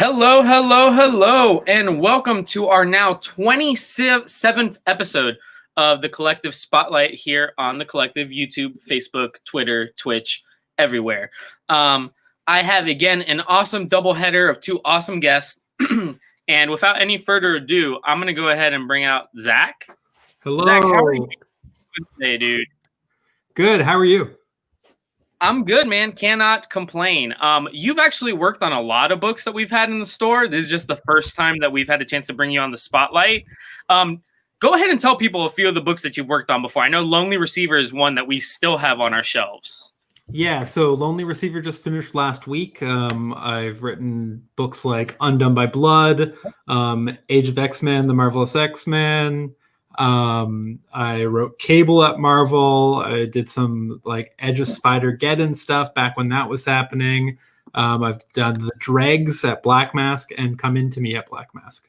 Hello, hello, hello, and welcome to our now 27th episode of the Collective Spotlight here on the Collective YouTube, Facebook, Twitter, Twitch, everywhere. I have again an awesome doubleheader of two awesome guests, and without any further ado, I'm going to go ahead and bring out Zach. Hello. Zach, how are you today, dude? Good. How are you? I'm good, man. Cannot complain. You've actually worked on a lot of books that we've had in the store. This is just the first time that we've had a chance to bring you on the spotlight. Go ahead and tell people a few of the books that you've worked on before. I know Lonely Receiver is one that we still have on our shelves. Yeah, so Lonely Receiver just finished last week. I've written books like Undone by Blood, Age of X-Men, The Marvelous X-Men. I wrote Cable at Marvel. I did some like Edge of Spider-Geddon stuff back when that was happening. I've done The Dregs at Black Mask and Come Into Me at Black Mask.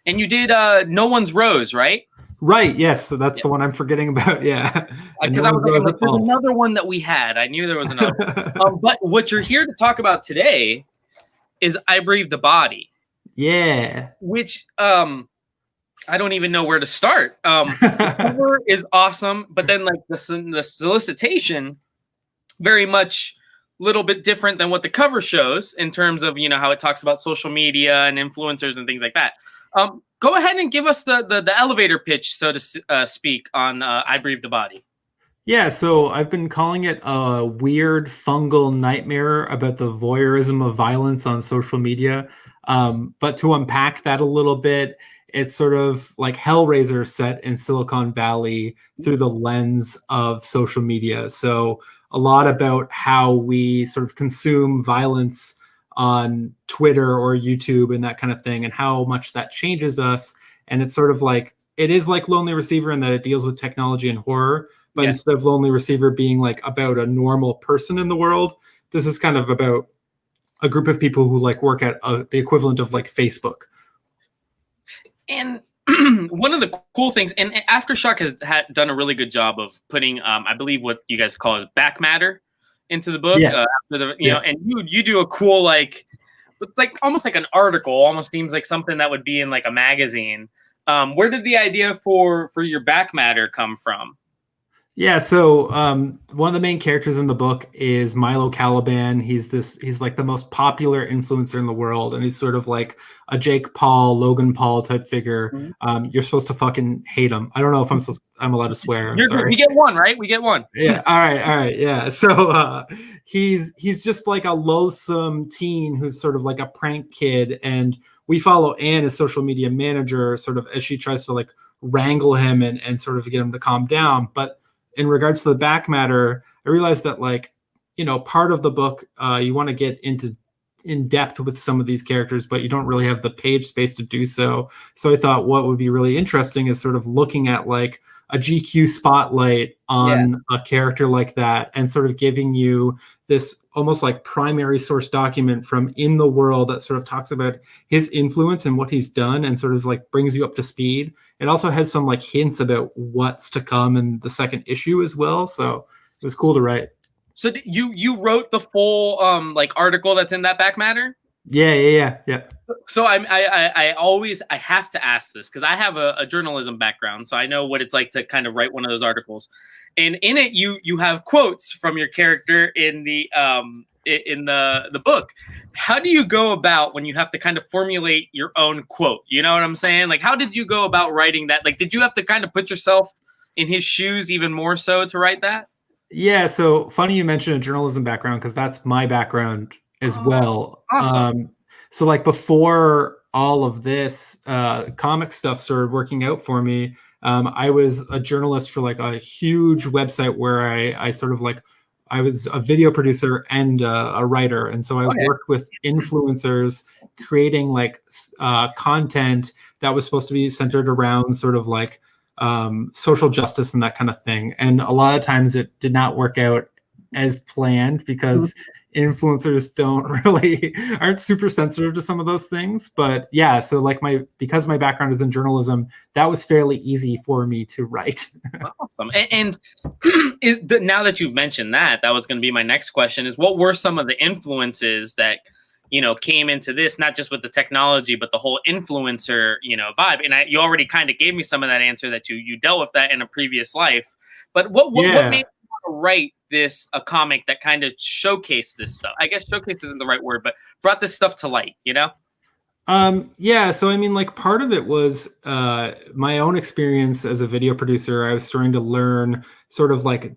And you did No One's Rose, right? Right, yes, so that's the one I'm forgetting about, yeah. Because I was like, there's another one that we had. I knew there was another one. But what you're here to talk about today is I Breathe the Body. Yeah. Which, I don't even know where to start. The cover is awesome, but then like the solicitation, very much a little bit different than what the cover shows in terms of, you know, how it talks about social media and influencers and things like that. Go ahead and give us the elevator pitch, so to speak, on I Breathe the Body. Yeah, so I've been calling it a weird fungal nightmare about the voyeurism of violence on social media. But to unpack that a little bit, it's sort of like Hellraiser set in Silicon Valley through the lens of social media. So a lot about how we sort of consume violence on Twitter or YouTube and that kind of thing, and how much that changes us. And it's sort of like, it is like Lonely Receiver in that it deals with technology and horror, but Yes. instead of Lonely Receiver being like about a normal person in the world, this is kind of about a group of people who like work at the equivalent of like Facebook. And one of the cool things, and Aftershock has done a really good job of putting, I believe what you guys call it, back matter into the book. Yeah. After the, you know, and you do a cool, like, it's like almost like an article, almost seems like something that would be in like a magazine. Where did the idea for your back matter come from? Yeah, so one of the main characters in the book is Milo Caliban. He's like the most popular influencer in the world, and he's sort of like a Jake Paul, Logan Paul type figure. Mm-hmm. You're supposed to fucking hate him. I don't know if I'm allowed to swear. I'm sorry. We get one, right? We get one. Yeah. All right. Yeah. So he's just like a loathsome teen who's sort of like a prank kid, and we follow Anne as social media manager, sort of as she tries to like wrangle him and sort of get him to calm down. But in regards to the back matter, I realized that, like, you know, part of the book, you want to get in depth with some of these characters, but you don't really have the page space to do so. So I thought what would be really interesting is sort of looking at like a GQ spotlight on a character like that, and sort of giving you this almost like primary source document from in the world that sort of talks about his influence and what he's done, and sort of like brings you up to speed. It also has some like hints about what's to come in the second issue as well. So it was cool to write. So you wrote the full like article that's in that back matter? Yeah. So I have to ask this because I have a journalism background, so I know what it's like to kind of write one of those articles. And in it, you have quotes from your character in the book. How do you go about when you have to kind of formulate your own quote? You know what I'm saying? Like, how did you go about writing that? Like, did you have to kind of put yourself in his shoes even more so to write that? Yeah. So funny you mentioned a journalism background, because that's my background as well. Awesome. So like before all of this comic stuff started working out for me, I was a journalist for like a huge website where I sort of like, I was a video producer and a writer. And so I worked with influencers creating like content that was supposed to be centered around sort of like social justice and that kind of thing. And a lot of times it did not work out as planned, because influencers aren't super sensitive to some of those things. But yeah, so like because my background is in journalism, that was fairly easy for me to write. Awesome. And now that you've mentioned that was going to be my next question, is what were some of the influences that, came into this, not just with the technology, but the whole influencer, vibe. And you already kind of gave me some of that answer that you dealt with that in a previous life. But what made you want to write a comic that kind of showcased this stuff? I guess showcase isn't the right word, but brought this stuff to light, Yeah, so I mean, like, part of it was my own experience as a video producer. I was starting to learn sort of like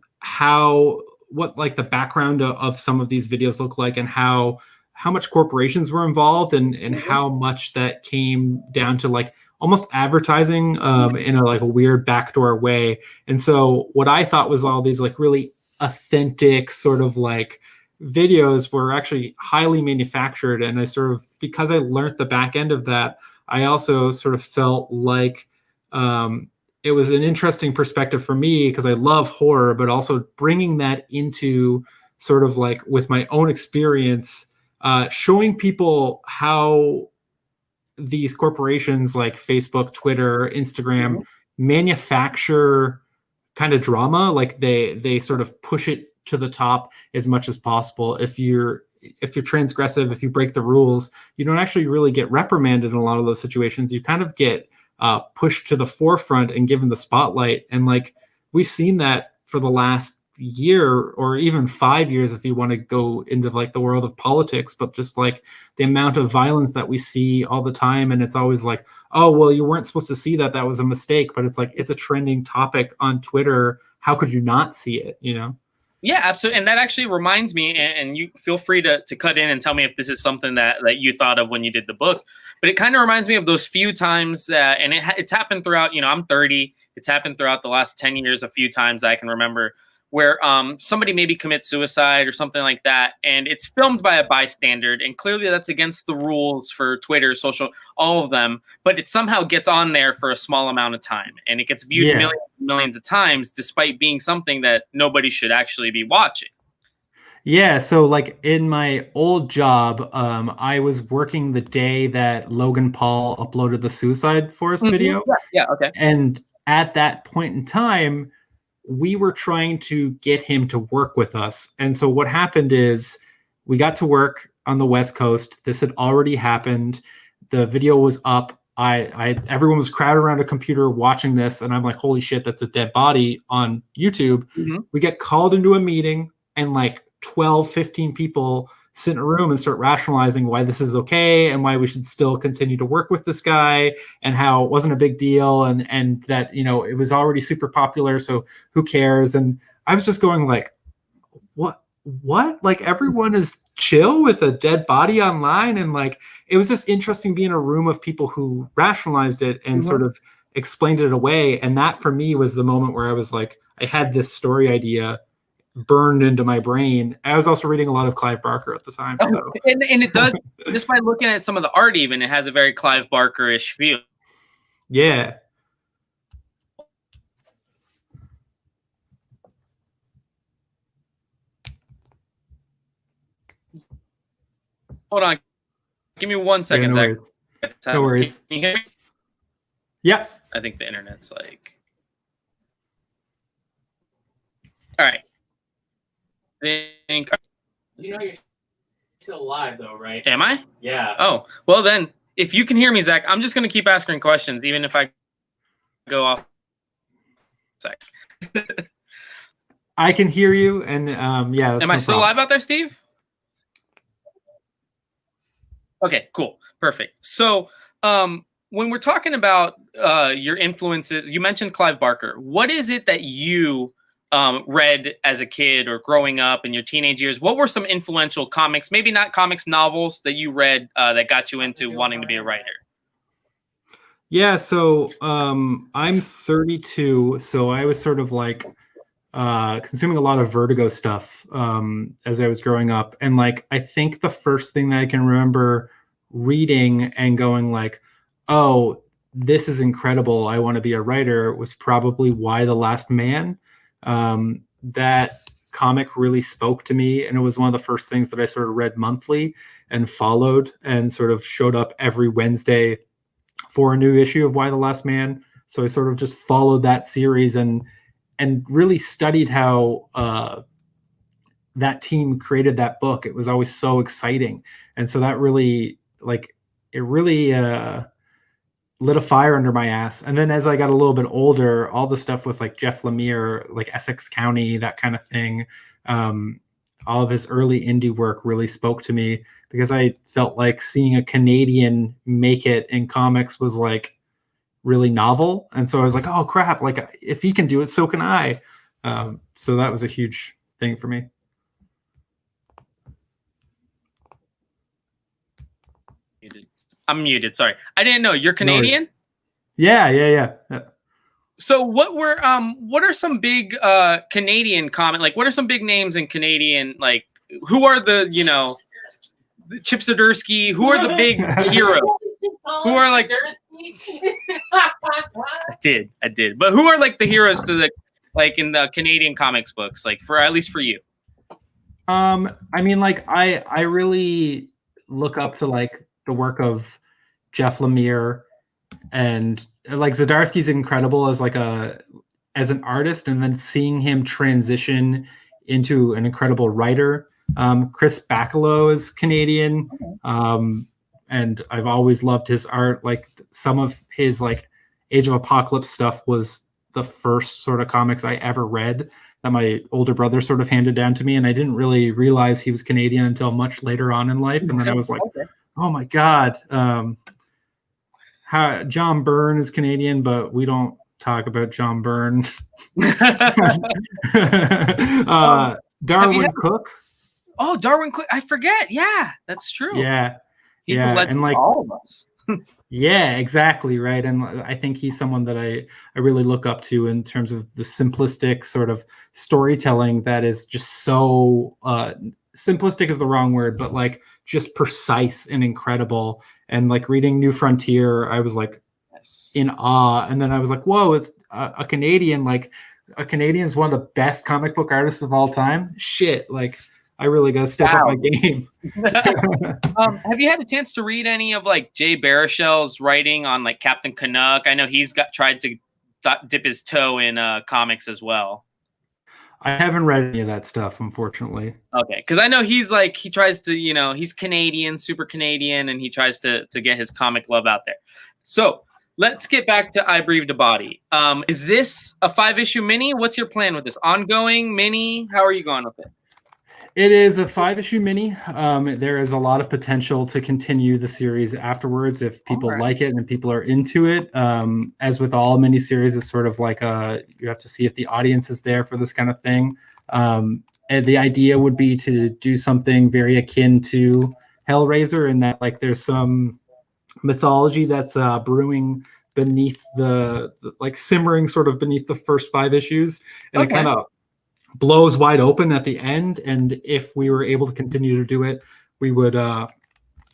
what like the background of some of these videos look like, and how much corporations were involved, and how much that came down to like almost advertising in a like a weird backdoor way. And so what I thought was all these like really authentic sort of like videos were actually highly manufactured. And I sort of, because I learned the back end of that, I also sort of felt like it was an interesting perspective for me, because I love horror, but also bringing that into sort of like with my own experience, showing people how these corporations like Facebook, Twitter, Instagram manufacture kind of drama. Like they sort of push it to the top as much as possible. If you're transgressive, if you break the rules, you don't actually really get reprimanded in a lot of those situations. You kind of get pushed to the forefront and given the spotlight. And like we've seen that for the last year, or even 5 years if you want to go into like the world of politics, but just like the amount of violence that we see all the time. And it's always like, oh, well, you weren't supposed to see that was a mistake. But it's like, it's a trending topic on Twitter. How could you not see it, Yeah, absolutely. And that actually reminds me, and you feel free to cut in and tell me if this is something that you thought of when you did the book, but it kind of reminds me of those few times, and it's happened throughout, I'm 30, it's happened throughout the last 10 years, a few times I can remember, where somebody maybe commits suicide or something like that, and it's filmed by a bystander, and clearly that's against the rules for Twitter, social, all of them, but it somehow gets on there for a small amount of time, and it gets viewed millions of times, despite being something that nobody should actually be watching. Yeah, so like in my old job, I was working the day that Logan Paul uploaded the Suicide Forest video. Yeah, okay. And at that point in time, we were trying to get him to work with us. And so what happened is we got to work on the West Coast. This had already happened. The video was up. Everyone was crowded around a computer watching this. And I'm like, holy shit, that's a dead body on YouTube. We get called into a meeting, and like 12, 15 people sit in a room and start rationalizing why this is okay, and why we should still continue to work with this guy, and how it wasn't a big deal, and that, it was already super popular, so who cares? And I was just going like, what? Like, everyone is chill with a dead body online. And like, it was just interesting being in a room of people who rationalized it and sort of explained it away. And that for me was the moment where I was like, I had this story idea burned into my brain. I was also reading a lot of Clive Barker at the time. So. And it does, just by looking at some of the art, even, it has a very Clive Barker-ish feel. Yeah. Hold on. Give me 1 second, no Zach. Worries. No worries. Can you hear me? Yeah. I think the internet's like... All right. You're still alive though, right? Am I? Yeah. Oh, well then, if you can hear me, Zach, I'm just going to keep asking questions, even if I go off. Zach. I can hear you, and yeah. That's Am I still live out there, Steve? Okay, cool. Perfect. So when we're talking about your influences, you mentioned Clive Barker. What is it that you read as a kid or growing up in your teenage years? What were some influential comics, maybe not comics, novels that you read that got you into wanting to be a writer? Yeah, so I'm 32, so I was sort of like consuming a lot of Vertigo stuff as I was growing up. And like, I think the first thing that I can remember reading and going like, oh, this is incredible, I want to be a writer, was probably Why the Last Man. That comic really spoke to me, and it was one of the first things that I sort of read monthly and followed, and sort of showed up every Wednesday for a new issue of Why the Last Man. So I sort of just followed that series and really studied how that team created that book, it was always so exciting. And so that really lit a fire under my ass. And then as I got a little bit older, all the stuff with like Jeff Lemire, like Essex County, that kind of thing, all of his early indie work really spoke to me, because I felt like seeing a Canadian make it in comics was like really novel. And so I was like, oh crap, like if he can do it, so can I. So that was a huge thing for me. I'm muted. Sorry, I didn't know you're Canadian. No, yeah. So what are some big Canadian comic, like what are some big names in Canadian, like who are the, you know, Chip Zdarsky, who are the big heroes? Who are like I did. But who are like the heroes to the, like in the Canadian comics books, like for at least for you? I mean, like I really look up to like the work of Jeff Lemire, and like Zdarsky's incredible as like as an artist, and then seeing him transition into an incredible writer. Chris Bacalo is Canadian, and I've always loved his art. Like some of his like Age of Apocalypse stuff was the first sort of comics I ever read that my older brother sort of handed down to me, and I didn't really realize he was Canadian until much later on in life. And then I was like, oh my God. John Byrne is Canadian, but we don't talk about John Byrne. Darwin Cook. Oh, Darwin Cook. I forget. Yeah, that's true. Yeah. He's and like all of us. Yeah, exactly. Right. And I think he's someone that I really look up to in terms of the simplistic sort of storytelling that is just so simplistic is the wrong word, but like just precise and incredible. And like reading New Frontier, I was like in awe. And then I was like, whoa, it's a Canadian. Like a Canadian is one of the best comic book artists of all time. Shit. Like I really got to step up my game. Have you had a chance to read any of like Jay Baruchel's writing on like Captain Canuck? I know he's tried to dip his toe in comics as well. I haven't read any of that stuff, unfortunately. Okay, because I know he's like, he tries to, you know, he's Canadian, super Canadian, and he tries to get his comic love out there. So let's get back to I Breathed a Body. Is this a 5-issue mini? What's your plan with this? Ongoing mini? How are you going with it? It is a 5-issue mini. There is a lot of potential to continue the series afterwards if people like it and people are into it. As with all miniseries, it's sort of like you have to see if the audience is there for this kind of thing. And the idea would be to do something very akin to Hellraiser, in that like there's some mythology that's brewing beneath the like simmering sort of beneath the first 5 issues, and it kind of blows wide open at the end. And if we were able to continue to do it, we would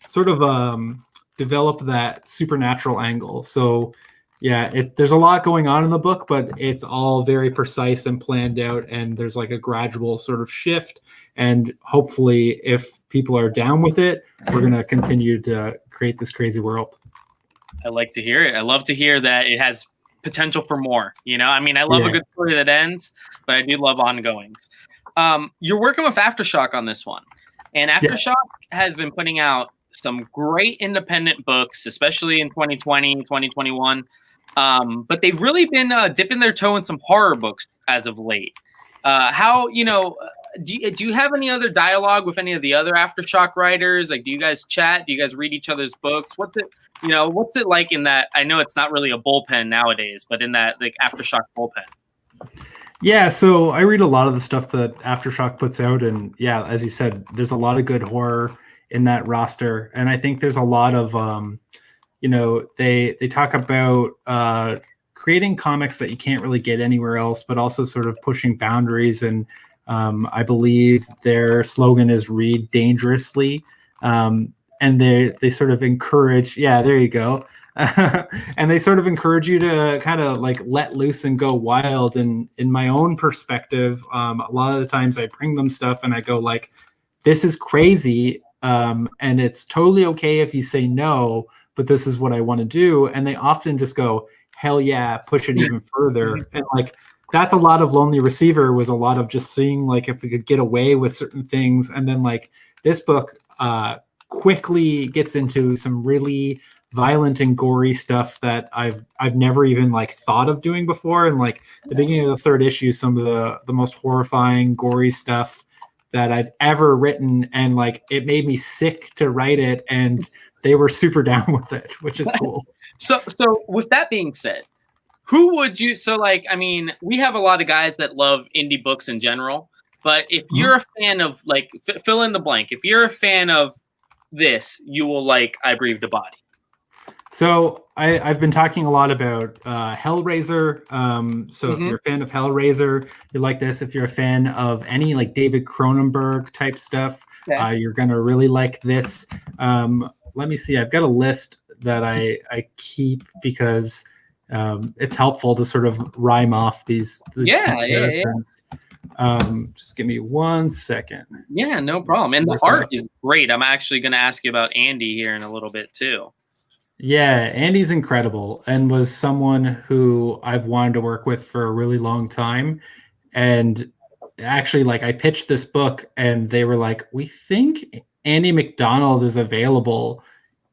sort of develop that supernatural angle. So yeah, there's a lot going on in the book, but it's all very precise and planned out, and there's like a gradual sort of shift. And hopefully if people are down with it, we're going to continue to create this crazy world. I like to hear it. I love to hear that it has potential for more. You know, I mean, I love a good story that ends, but I do love ongoings. You're working with Aftershock on this one, and Aftershock has been putting out some great independent books, especially in 2020, 2021. But they've really been dipping their toe in some horror books as of late. How, you know, do you have any other dialogue with any of the other Aftershock writers? Like, do you guys chat? Do you guys read each other's books? What's it like in that? I know it's not really a bullpen nowadays, but in that like Aftershock bullpen. Yeah, so I read a lot of the stuff that Aftershock puts out, and yeah, as you said, there's a lot of good horror in that roster, and I think there's a lot of you know, they talk about creating comics that you can't really get anywhere else, but also sort of pushing boundaries. And I believe their slogan is "Read dangerously," and they sort of encourage. Yeah, there you go. And they sort of encourage you to kind of like let loose and go wild. And in my own perspective, a lot of the times I bring them stuff and I go like, "This is crazy, and it's totally okay if you say no, but this is what I want to do." And they often just go, "Hell yeah, push it even further." And like that's a lot of Lonely Receiver, was a lot of just seeing like if we could get away with certain things. And then like this book quickly gets into some really violent and gory stuff that I've never even like thought of doing before. And like the beginning of the third issue, some of the most horrifying, gory stuff that I've ever written, and like it made me sick to write it, and they were super down with it, which is cool. So with that being said, who would you, so like, I mean, we have a lot of guys that love indie books in general, but if you're a fan of like, fill in the blank, if you're a fan of this, you will like I Breathed a Body. So I've been talking a lot about Hellraiser. So if you're a fan of Hellraiser, you like this. If you're a fan of any like David Cronenberg type stuff, you're gonna really like this. Let me see. I've got a list that I keep because it's helpful to sort of rhyme off these comparisons. Just give me 1 second. Yeah, no problem. And the art is great. I'm actually going to ask you about Andy here in a little bit too. Yeah, Andy's incredible and was someone who I've wanted to work with for a really long time. And actually, like, I pitched this book and they were like, we think Andy McDonald is available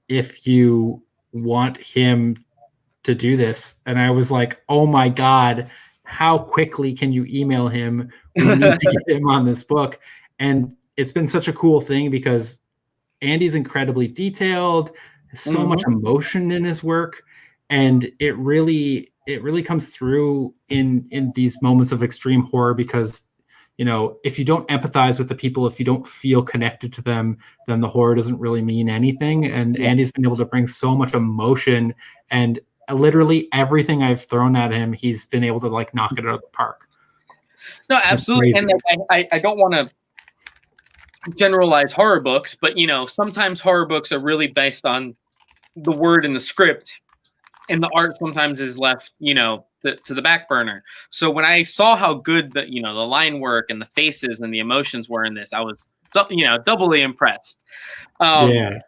if you want him to do this. And I was like, oh my God, how quickly can you email him? We need to get him on this book. And it's been such a cool thing because Andy's incredibly detailed, so much emotion in his work, and it really comes through in these moments of extreme horror because, you know, if you don't empathize with the people, if you don't feel connected to them, then the horror doesn't really mean anything. And Andy's been able to bring so much emotion, and literally everything I've thrown at him, he's been able to like knock it out of the park. No, absolutely. And like, I don't want to generalize horror books, but you know, sometimes horror books are really based on the word in the script, and the art sometimes is left, you know, to the back burner. So when I saw how good the, you know, the line work and the faces and the emotions were in this, I was, you know, doubly impressed. I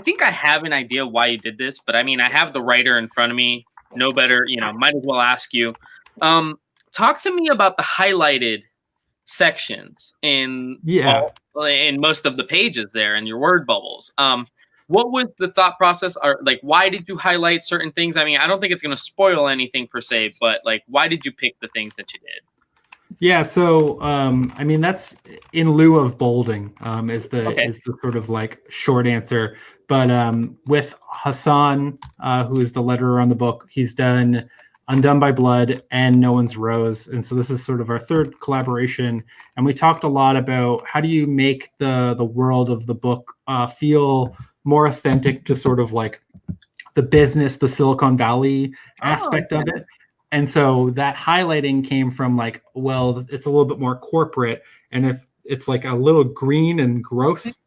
think I have an idea why you did this, but I mean, I have the writer in front of me. No better, you know, might as well ask you. Talk to me about the highlighted sections in most of the pages there and your word bubbles. What was the thought process? Or like, why did you highlight certain things? I mean, I don't think it's going to spoil anything per se, but like, why did you pick the things that you did? Yeah, so I mean, that's in lieu of bolding is the sort of like short answer. But with Hassan, who is the letterer on the book, he's done Undone by Blood and No One's Rose, and so this is sort of our third collaboration. And we talked a lot about how do you make the world of the book feel more authentic to sort of like the business, the Silicon Valley aspect of it. And so that highlighting came from like, well, it's a little bit more corporate, and if it's like a little green and gross,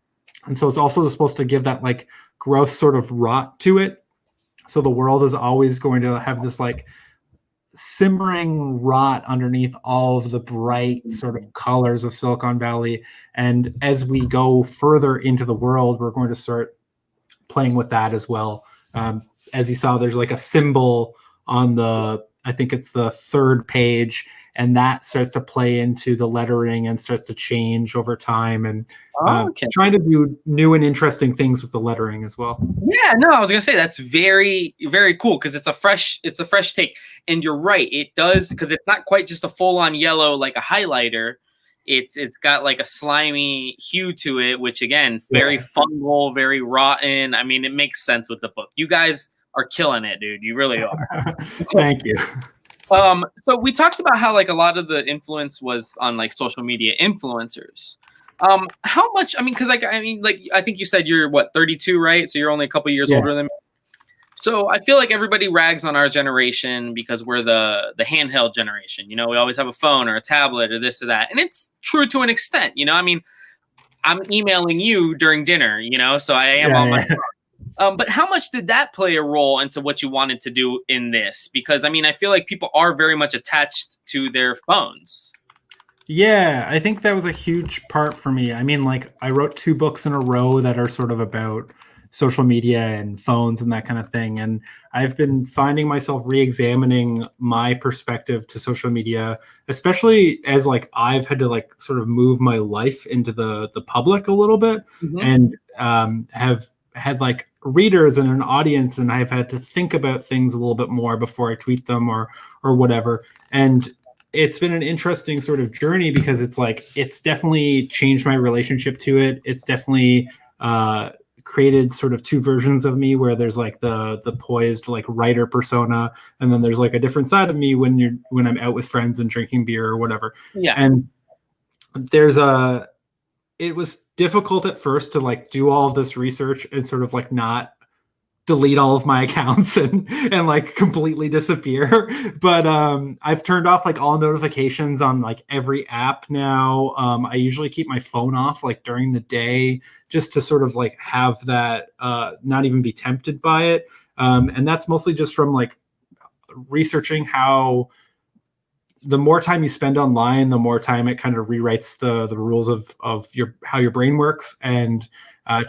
and so it's also supposed to give that like gross sort of rot to it. So the world is always going to have this like simmering rot underneath all of the bright sort of colors of Silicon Valley. And as we go further into the world, we're going to start playing with that as well. As you saw, there's like a symbol on I think it's the third page, and that starts to play into the lettering and starts to change over time, and trying to do new and interesting things with the lettering as well. Yeah, no, I was gonna say that's very, very cool because it's a fresh take. And you're right, it does, because it's not quite just a full-on yellow like a highlighter. It's got like a slimy hue to it, which again, very fungal, very rotten. I mean, it makes sense with the book. You guys are killing it, dude. You really are. Thank you. So we talked about how like a lot of the influence was on like social media influencers. How much? I mean, because like I think you said you're what, 32, right? So you're only a couple years older than me. So I feel like everybody rags on our generation because we're the handheld generation. You know, we always have a phone or a tablet or this or that, and it's true to an extent. You know, I mean, I'm emailing you during dinner. You know, so I am on my phone. But how much did that play a role into what you wanted to do in this? Because, I mean, I feel like people are very much attached to their phones. Yeah, I think that was a huge part for me. I mean, like, I wrote 2 books in a row that are sort of about social media and phones and that kind of thing. And I've been finding myself re-examining my perspective to social media, especially as like I've had to like sort of move my life into the public a little bit, and have had like readers and an audience, and I've had to think about things a little bit more before I tweet them or whatever. And it's been an interesting sort of journey because it's like it's definitely changed my relationship to it. It's definitely created sort of two versions of me, where there's like the poised like writer persona, and then there's like a different side of me when I'm out with friends and drinking beer or whatever. Yeah. And it was difficult at first to like do all of this research and sort of like not delete all of my accounts and like completely disappear. But I've turned off like all notifications on like every app now. I usually keep my phone off like during the day just to sort of like have that not even be tempted by it. And that's mostly just from like researching how the more time you spend online, the more time it kind of rewrites the rules of how your brain works, and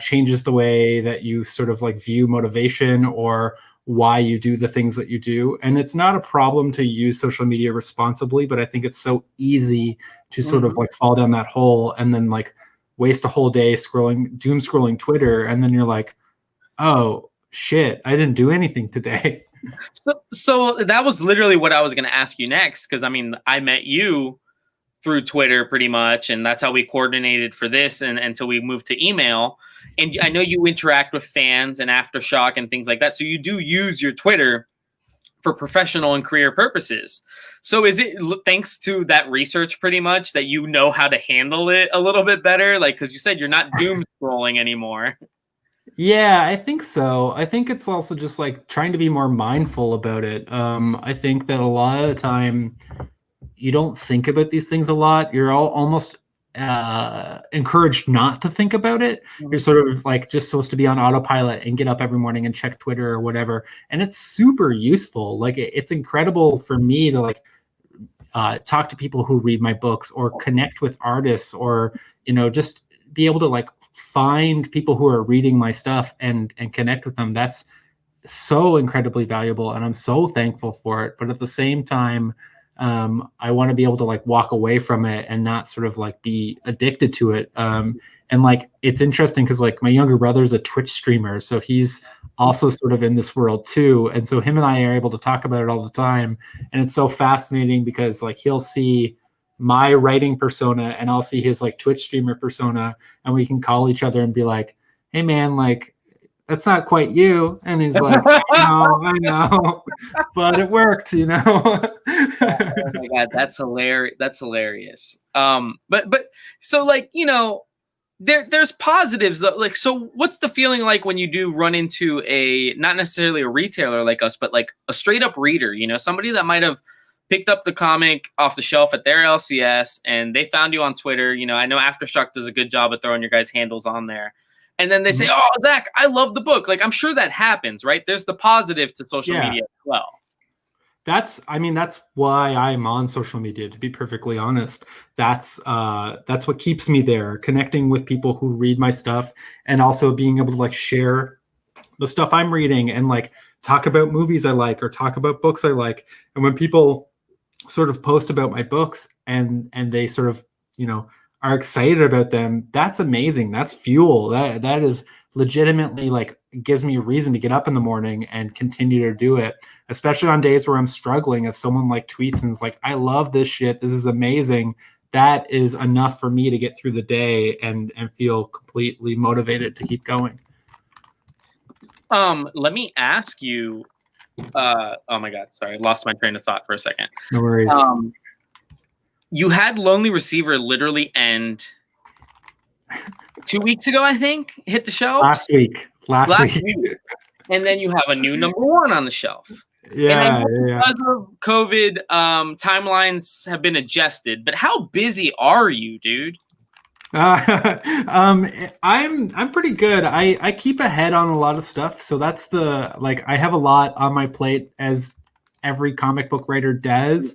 changes the way that you sort of like view motivation or why you do the things that you do. And it's not a problem to use social media responsibly, but I think it's so easy to sort of like fall down that hole and then like waste a whole day doom scrolling Twitter. And then you're like, oh shit, I didn't do anything today. So that was literally what I was going to ask you next. Cause I mean, I met you through Twitter pretty much, and that's how we coordinated for this and until we moved to email. And I know you interact with fans and Aftershock and things like that. So you do use your Twitter for professional and career purposes. So is it thanks to that research pretty much that you know how to handle it a little bit better? Like, cause you said you're not doom scrolling anymore. Yeah, I think so. I think it's also just like trying to be more mindful about it. I think that a lot of the time you don't think about these things a lot. You're almost encouraged not to think about it. You're sort of like just supposed to be on autopilot and get up every morning and check Twitter or whatever. And it's super useful. Like it's incredible for me to like talk to people who read my books or connect with artists, or, you know, just be able to like find people who are reading my stuff and connect with them. That's so incredibly valuable, and I'm so thankful for it. But at the same time, I want to be able to like walk away from it and not sort of like be addicted to it. And like it's interesting because like my younger brother's a Twitch streamer, so he's also sort of in this world too, and so him and I are able to talk about it all the time. And it's so fascinating because like he'll see my writing persona and I'll see his like Twitch streamer persona, and we can call each other and be like, hey man, like that's not quite you. And he's like, I know, but it worked, you know. Oh my God, that's hilarious. That's hilarious. But so like, you know, there's positives. Like, so what's the feeling like when you do run into not necessarily a retailer like us, but like a straight up reader, you know, somebody that might have picked up the comic off the shelf at their LCS and they found you on Twitter. You know, I know Aftershock does a good job of throwing your guys' handles on there. And then they say, oh, Zach, I love the book. Like, I'm sure that happens, right? There's the positive to social media as well. That's why I'm on social media, to be perfectly honest. That's what keeps me there, connecting with people who read my stuff, and also being able to like share the stuff I'm reading and like talk about movies I like or talk about books I like. And when people sort of post about my books and they sort of, you know, are excited about them, that's amazing. That's fuel. That is legitimately like gives me a reason to get up in the morning and continue to do it, especially on days where I'm struggling. If someone like tweets and is like, I love this shit, this is amazing, that is enough for me to get through the day and feel completely motivated to keep going. Let me ask you, oh my God, sorry, I lost my train of thought for a second. No worries. You had Lonely Receiver literally end 2 weeks ago, I think, hit the shelf. Last week. And then you have a new #1 on the shelf. Yeah. Because of COVID, timelines have been adjusted. But how busy are you, dude? I'm pretty good. I keep ahead on a lot of stuff. So that's I have a lot on my plate, as every comic book writer does.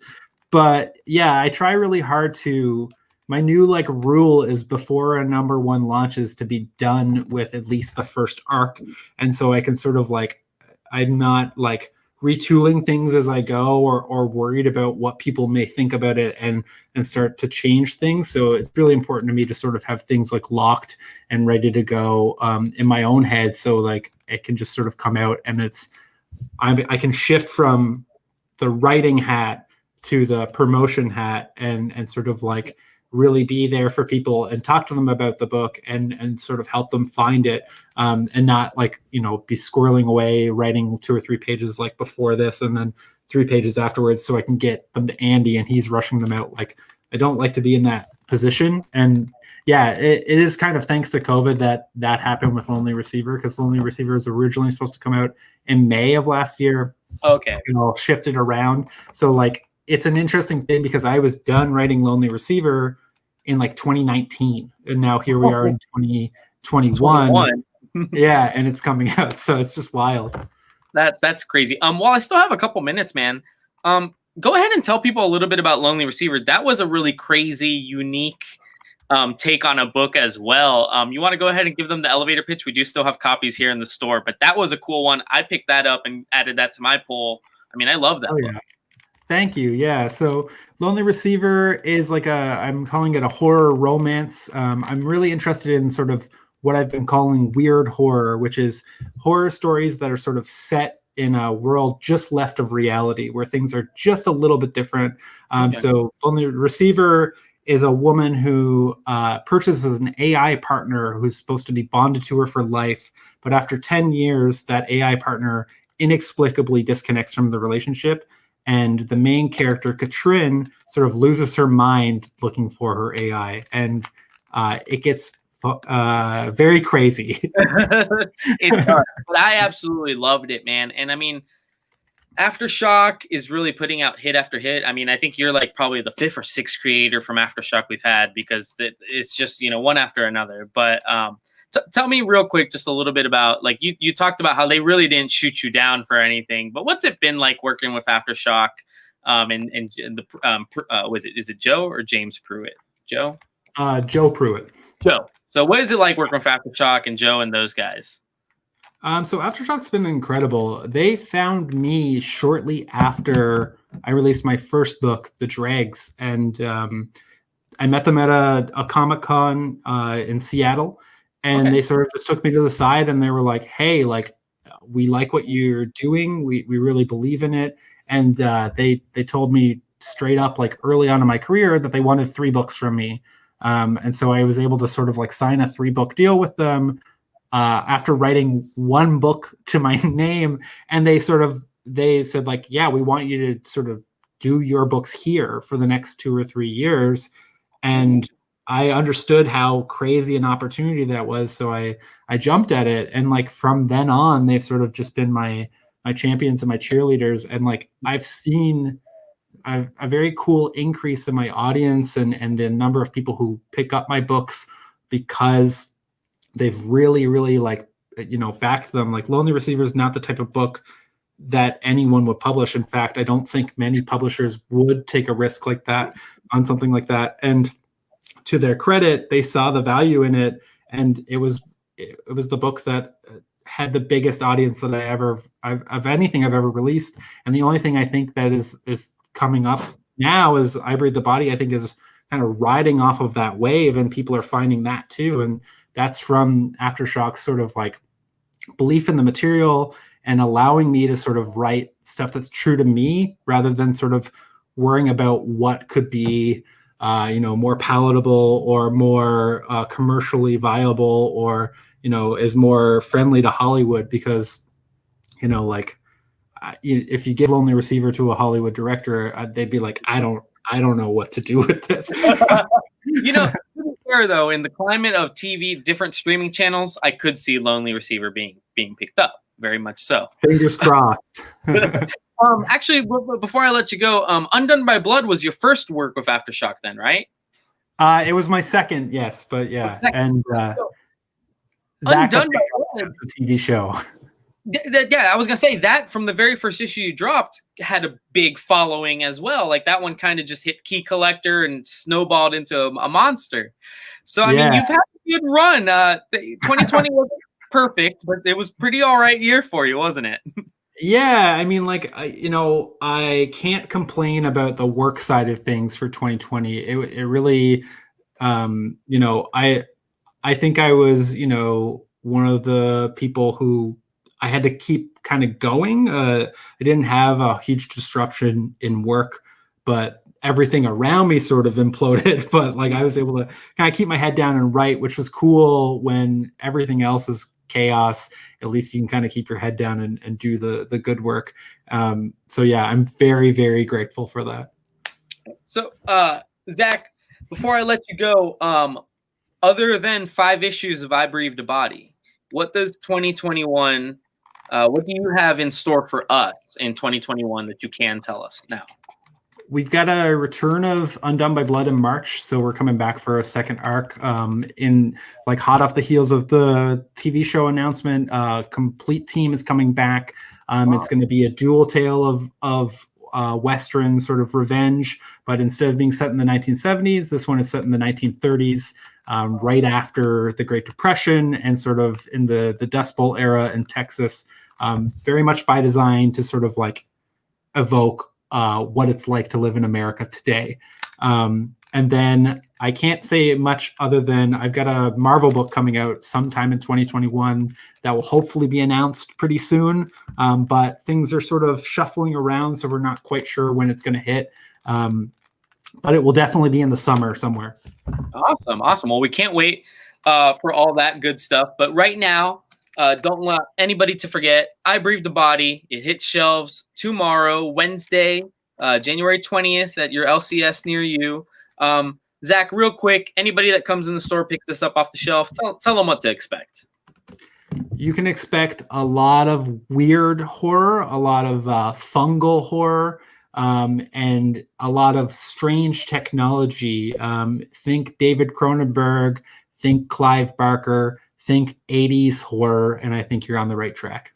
But yeah, I try really hard to my new like rule is before a number one launches to be done with at least the first arc, and so I can sort of like, I'm not like retooling things as I go, or worried about what people may think about it and start to change things. So it's really important to me to sort of have things like locked and ready to go in my own head, so like it can just sort of come out, and I can shift from the writing hat to the promotion hat, and sort of like really be there for people and talk to them about the book, and sort of help them find it, and not like, you know, be squirreling away writing 2 or 3 pages like before this and then 3 pages afterwards so I can get them to Andy and he's rushing them out. Like, I don't like to be in that position. And yeah, it is kind of thanks to COVID that happened with Lonely Receiver, because Lonely Receiver was originally supposed to come out in May of last year. Okay. You know, shifted around. So like, it's an interesting thing because I was done writing Lonely Receiver in like 2019, and now here we are in 2021. Yeah, and it's coming out, so it's just wild. That's crazy. While I still have a couple minutes, man, go ahead and tell people a little bit about Lonely Receiver. That was a really crazy, unique take on a book as well. You want to go ahead and give them the elevator pitch? We do still have copies here in the store, but that was a cool one. I picked that up and added that to my poll. I mean, I love that book. Yeah. Thank you. Yeah. So Lonely Receiver is like I'm calling it a horror romance. I'm really interested in sort of what I've been calling weird horror, which is horror stories that are sort of set in a world just left of reality, where things are just a little bit different. So Lonely Receiver is a woman who purchases an AI partner who's supposed to be bonded to her for life. But after 10 years, that AI partner inexplicably disconnects from the relationship. And the main character, Katrin, sort of loses her mind looking for her AI. And it gets very crazy. It's dark, but I absolutely loved it, man. And I mean, Aftershock is really putting out hit after hit. I mean, I think you're like probably the 5th or 6th creator from Aftershock we've had, because it's just, you know, one after another. But tell me real quick just a little bit about, like, you talked about how they really didn't shoot you down for anything, but what's it been like working with Aftershock and is it Joe or James Pruitt? Joe? Joe Pruitt. Joe. So what is it like working with Aftershock and Joe and those guys? So Aftershock's been incredible. They found me shortly after I released my first book, The Dregs, and I met them at a Comic-Con in Seattle, and they sort of just took me to the side and they were like, hey, like, we like what you're doing. We really believe in it. And they told me straight up, like early on in my career, that they wanted 3 books from me. And so I was able to sort of like sign a 3-book deal with them after writing 1 book to my name. And they said like, yeah, we want you to sort of do your books here for the next 2 or 3 years. And I understood how crazy an opportunity that was. So I jumped at it. And like from then on, they've sort of just been my champions and my cheerleaders. And like I've seen a very cool increase in my audience and the number of people who pick up my books because they've really, really like, you know, backed them. Like Lonely Receiver is not the type of book that anyone would publish. In fact, I don't think many publishers would take a risk like that on something like that. And to their credit, they saw the value in it, and it was the book that had the biggest audience that of anything I've ever released. And the only thing I think that is coming up now is I Breathe the Body. I think is kind of riding off of that wave, and people are finding that too. And that's from Aftershock's sort of like belief in the material and allowing me to sort of write stuff that's true to me rather than sort of worrying about what could be you know, more palatable or more commercially viable, or, you know, is more friendly to Hollywood. Because, you know, like if you give Lonely Receiver to a Hollywood director, they'd be like, I don't know what to do with this. You know, to be fair though, in the climate of TV, different streaming channels, I could see Lonely Receiver being picked up, very much so. Fingers crossed. Actually, before I let you go, Undone by Blood was your first work with Aftershock then, right? It was my second, yes, but yeah. And Undone by Blood is a TV show. Yeah, I was gonna say that from the very first issue you dropped had a big following as well. Like that one kind of just hit key collector and snowballed into a monster. So I mean, Yeah. you've had a good run. 2020 wasn't perfect, but it was pretty all right year for you, wasn't it? Yeah, I mean, like, I can't complain about the work side of things for 2020. It really, I think I was, one of the people who I had to keep kind of going. I didn't have a huge disruption in work, but everything around me sort of imploded. But like I was able to kind of keep my head down and write, which was cool when everything else is chaos. At least you can kind of keep your head down and do the good work. So yeah, I'm very, very grateful for that. So, Zach, before I let you go, other than 5 issues of I Breathed a Body, what does 2021? What do you have in store for us in 2021 that you can tell us now? We've got a return of Undone by Blood in March, so we're coming back for a second arc. In like hot off the heels of the TV show announcement, complete team is coming back. Wow. It's going to be a dual tale of Western sort of revenge, but instead of being set in the 1970s, this one is set in the 1930s, right after the Great Depression and sort of in the Dust Bowl era in Texas. Very much by design to sort of like evoke what it's like to live in America today. And then I can't say much other than I've got a Marvel book coming out sometime in 2021 that will hopefully be announced pretty soon. But things are sort of shuffling around, so we're not quite sure when it's going to hit. But it will definitely be in the summer somewhere. Awesome. Well, we can't wait for all that good stuff. But right now, don't let anybody to forget, I Breathed a Body. It hits shelves tomorrow, Wednesday, January 20th at your LCS near you. Zach, real quick, anybody that comes in the store picks this up off the shelf, tell them what to expect. You can expect a lot of weird horror, a lot of fungal horror, and a lot of strange technology. Think David Cronenberg, think Clive Barker, think 80s horror, and I think you're on the right track.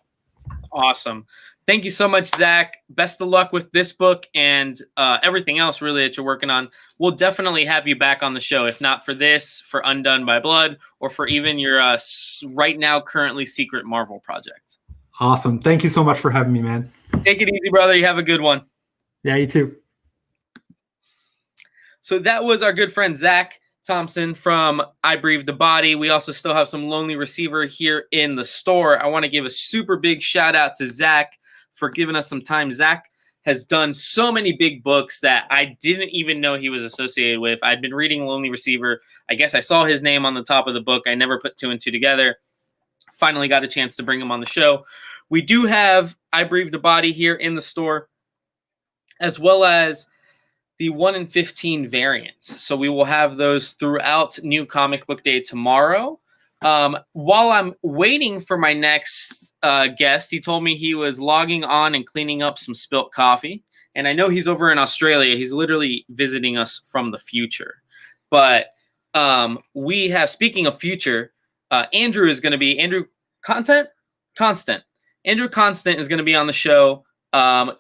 Awesome. Thank you so much, Zach. Best of luck with this book and everything else really that you're working on. We'll definitely have you back on the show, if not for this, for Undone by Blood, or for even your right now currently secret Marvel project. Awesome. Thank you so much for having me, man. Take it easy, brother. You have a good one. Yeah, you too. So that was our good friend Zach Thompson from I Breathed a Body. We also still have some Lonely Receiver here in the store. I want to give a super big shout out to Zach for giving us some time. Zach has done so many big books that I didn't even know he was associated with. I'd been reading Lonely Receiver. I guess I saw his name on the top of the book. I never put 2 and 2 together. Finally got a chance to bring him on the show. We do have I Breathed a Body here in the store, as well as the 1 in 15 variants. So we will have those throughout New Comic Book Day tomorrow. While I'm waiting for my next guest, he told me he was logging on and cleaning up some spilt coffee. And I know he's over in Australia. He's literally visiting us from the future. But we have, speaking of future, Andrew is going to be, Andrew Constant. Andrew Constant is going to be on the show,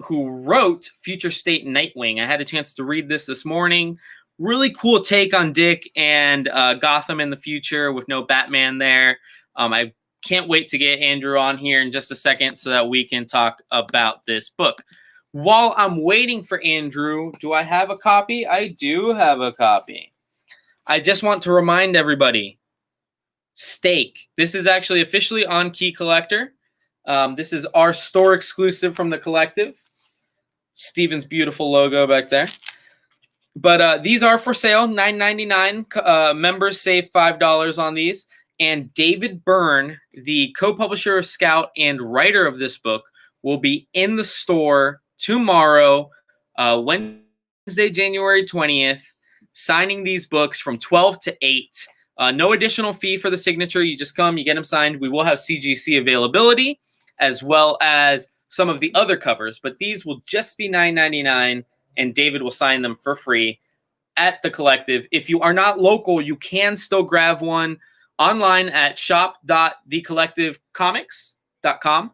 who wrote Future State Nightwing. I had a chance to read this morning. Really cool take on Dick and Gotham in the future with no Batman there. I can't wait to get Andrew on here in just a second so that we can talk about this book. While I'm waiting for Andrew, do I have a copy? I do have a copy. I just want to remind everybody, Stake. This is actually officially on Key Collector. This is our store exclusive from the collective. Steven's beautiful logo back there. But these are for sale, $9.99. Members save $5 on these. And David Byrne, the co-publisher of Scout and writer of this book, will be in the store tomorrow, Wednesday, January 20th, signing these books from 12 to 8. No additional fee for the signature. You just come, you get them signed. We will have CGC availability, as well as some of the other covers. But these will just be $9.99, and David will sign them for free at the collective. If you are not local, you can still grab one online at shop.thecollectivecomics.com.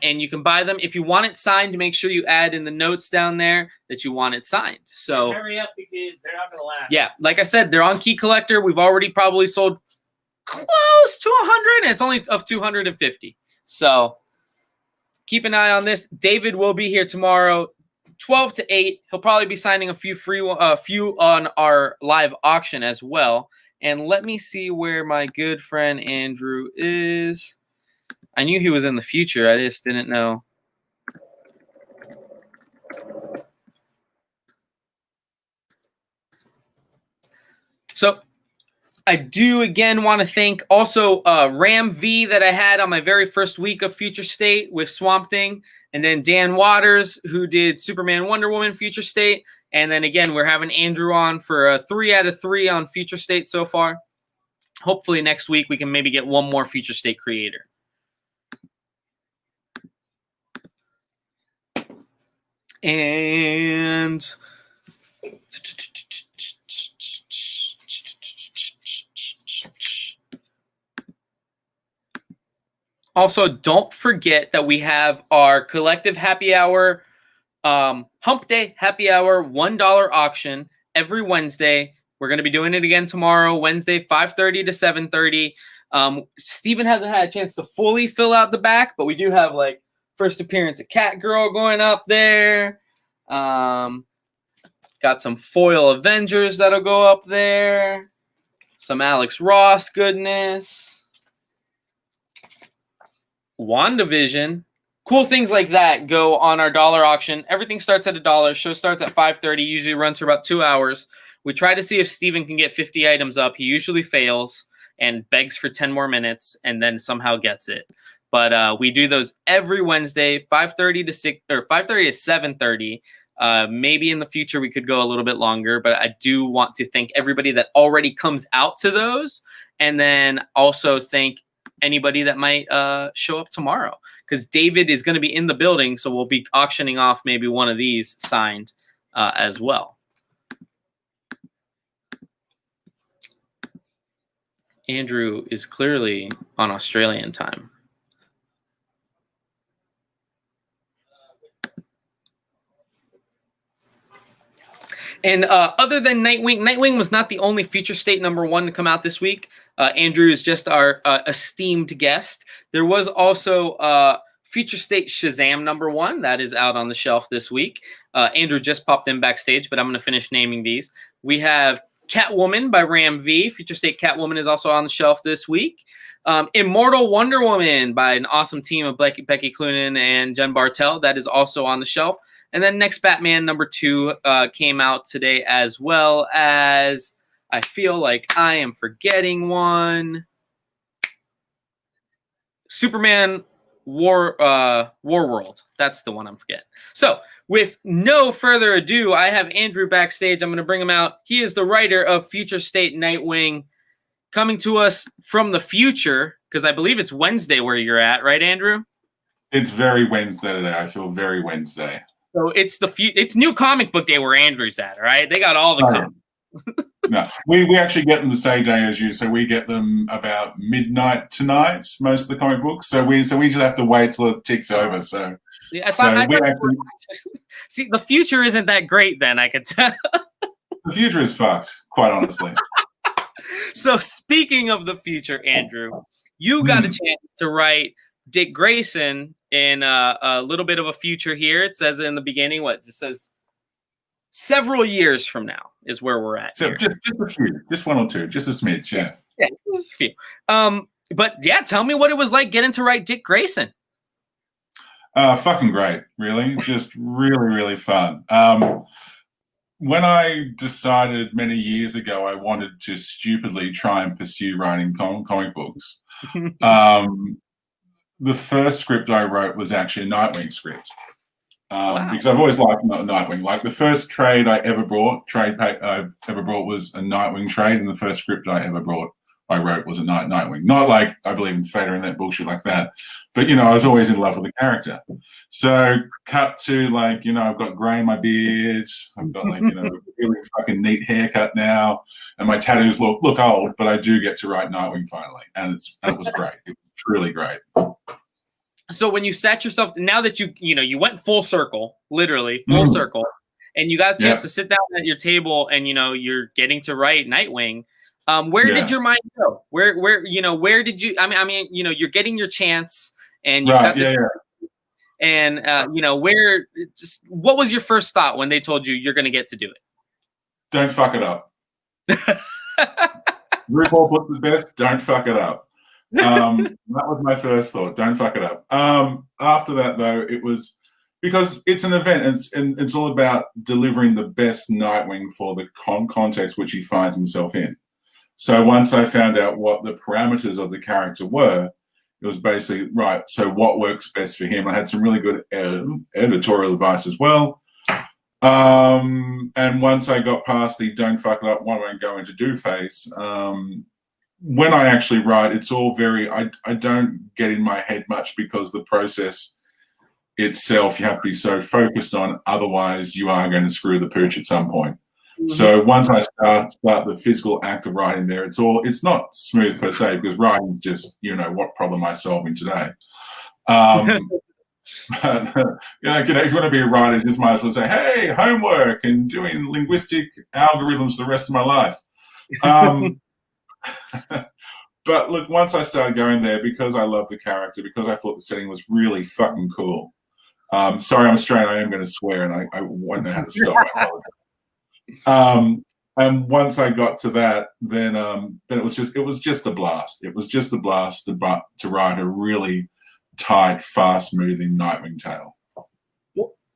And you can buy them. If you want it signed, make sure you add in the notes down there that you want it signed. So hurry up because they're not going to last. Yeah, like I said, they're on Key Collector. We've already probably sold close to 100, and it's only of 250. So keep an eye on this. David will be here tomorrow, 12 to 8. He'll probably be signing a few few on our live auction as well. And let me see where my good friend Andrew is. I knew he was in the future. I just didn't know. So I do again want to thank also Ram V that I had on my very first week of Future State with Swamp Thing. And then Dan Waters, who did Superman, Wonder Woman, Future State. And then again, we're having Andrew on for a 3 out of 3 on Future State so far. Hopefully next week we can maybe get one more Future State creator. And also, don't forget that we have our collective happy hour, Hump Day happy hour $1 auction every Wednesday. We're going to be doing it again tomorrow, Wednesday, 5:30 to 7:30. Steven hasn't had a chance to fully fill out the back, but we do have like first appearance of Catgirl going up there. Got some foil Avengers that'll go up there. Some Alex Ross goodness. WandaVision. Cool things like that go on our dollar auction. Everything starts at $1. Show starts at 5:30. Usually runs for about 2 hours. We try to see if Steven can get 50 items up. He usually fails and begs for 10 more minutes and then somehow gets it. But we do those every Wednesday, 5:30 to 6 or 5:30 to 7:30. Maybe in the future we could go a little bit longer, but I do want to thank everybody that already comes out to those, and then also thank anybody that might show up tomorrow, because David is going to be in the building, so we'll be auctioning off maybe one of these signed as well. Andrew is clearly on Australian time. And other than Nightwing, Nightwing was not the only Future State #1 to come out this week. Andrew is just our esteemed guest. There was also Future State Shazam #1 that is out on the shelf this week. Andrew just popped in backstage, but I'm going to finish naming these. We have Catwoman by Ram V. Future State Catwoman is also on the shelf this week. Immortal Wonder Woman by an awesome team of Becky Cloonan and Jen Bartel. That is also on the shelf. And then Next Batman #2 came out today, as well as, I feel like I am forgetting one, Superman War World. That's the one I'm forgetting. So with no further ado, I have Andrew backstage. I'm going to bring him out. He is the writer of Future State Nightwing, coming to us from the future, because I believe it's Wednesday where you're at, right, Andrew? It's very Wednesday today. I feel very Wednesday. So it's it's New Comic Book Day where Andrew's at, right? They got all the comics. No, we actually get them the same day as you. So we get them about midnight tonight, most of the comic books. So we just have to wait till it ticks over. So yeah, see, the future isn't that great then, I could tell. The future is fucked, quite honestly. So speaking of the future, Andrew, you got a chance to write Dick Grayson in a little bit of a future here. It says in the beginning, what? It just says several years from now is where we're at. So here. just a few, just one or two, just a smidge, yeah. Yeah, just a few. But yeah, tell me what it was like getting to write Dick Grayson. Fucking great, really. Just really, really fun. When I decided many years ago I wanted to stupidly try and pursue writing comic books, the first script I wrote was actually a Nightwing script. Wow. Because I've always liked Nightwing. Like the first trade I ever brought, was a Nightwing trade, and the first script I wrote was a Nightwing. Not like I believe in fate and that bullshit like that, but I was always in love with the character. So cut to like I've got grey in my beard, I've got like a really fucking neat haircut now, and my tattoos look old, but I do get to write Nightwing finally, and it was great. It was truly great. So when you sat yourself, now that you went full circle, literally full circle, and you got a chance to sit down at your table, and you're getting to write Nightwing. Where did your mind go? Where did you? I mean, you're getting your chance, and you've got this. And what was your first thought when they told you you're going to get to do it? Don't fuck it up. RuPaul puts the best. Don't fuck it up. That was my first thought. Don't fuck it up. After that, though, it was because it's an event, and it's all about delivering the best Nightwing for the context which he finds himself in. So once I found out what the parameters of the character were, it was basically, right, so what works best for him? I had some really good editorial advice as well. And once I got past the don't fuck it up, what am I going to do phase, when I actually write, it's all very, I don't get in my head much because the process itself you have to be so focused on, otherwise you are going to screw the pooch at some point. So once I start the physical act of writing there, it's not smooth per se, because writing is just, what problem am I solving today? But, if you want to be a writer, you just might as well say, hey, homework and doing linguistic algorithms the rest of my life. But look, once I started going there, because I loved the character, because I thought the setting was really fucking cool. Sorry, I'm Australian. I am going to swear, and I won't know how to stop. I apologize. And once I got to that, then it was just a blast. It was just a blast to write a really tight, fast-moving Nightwing tale.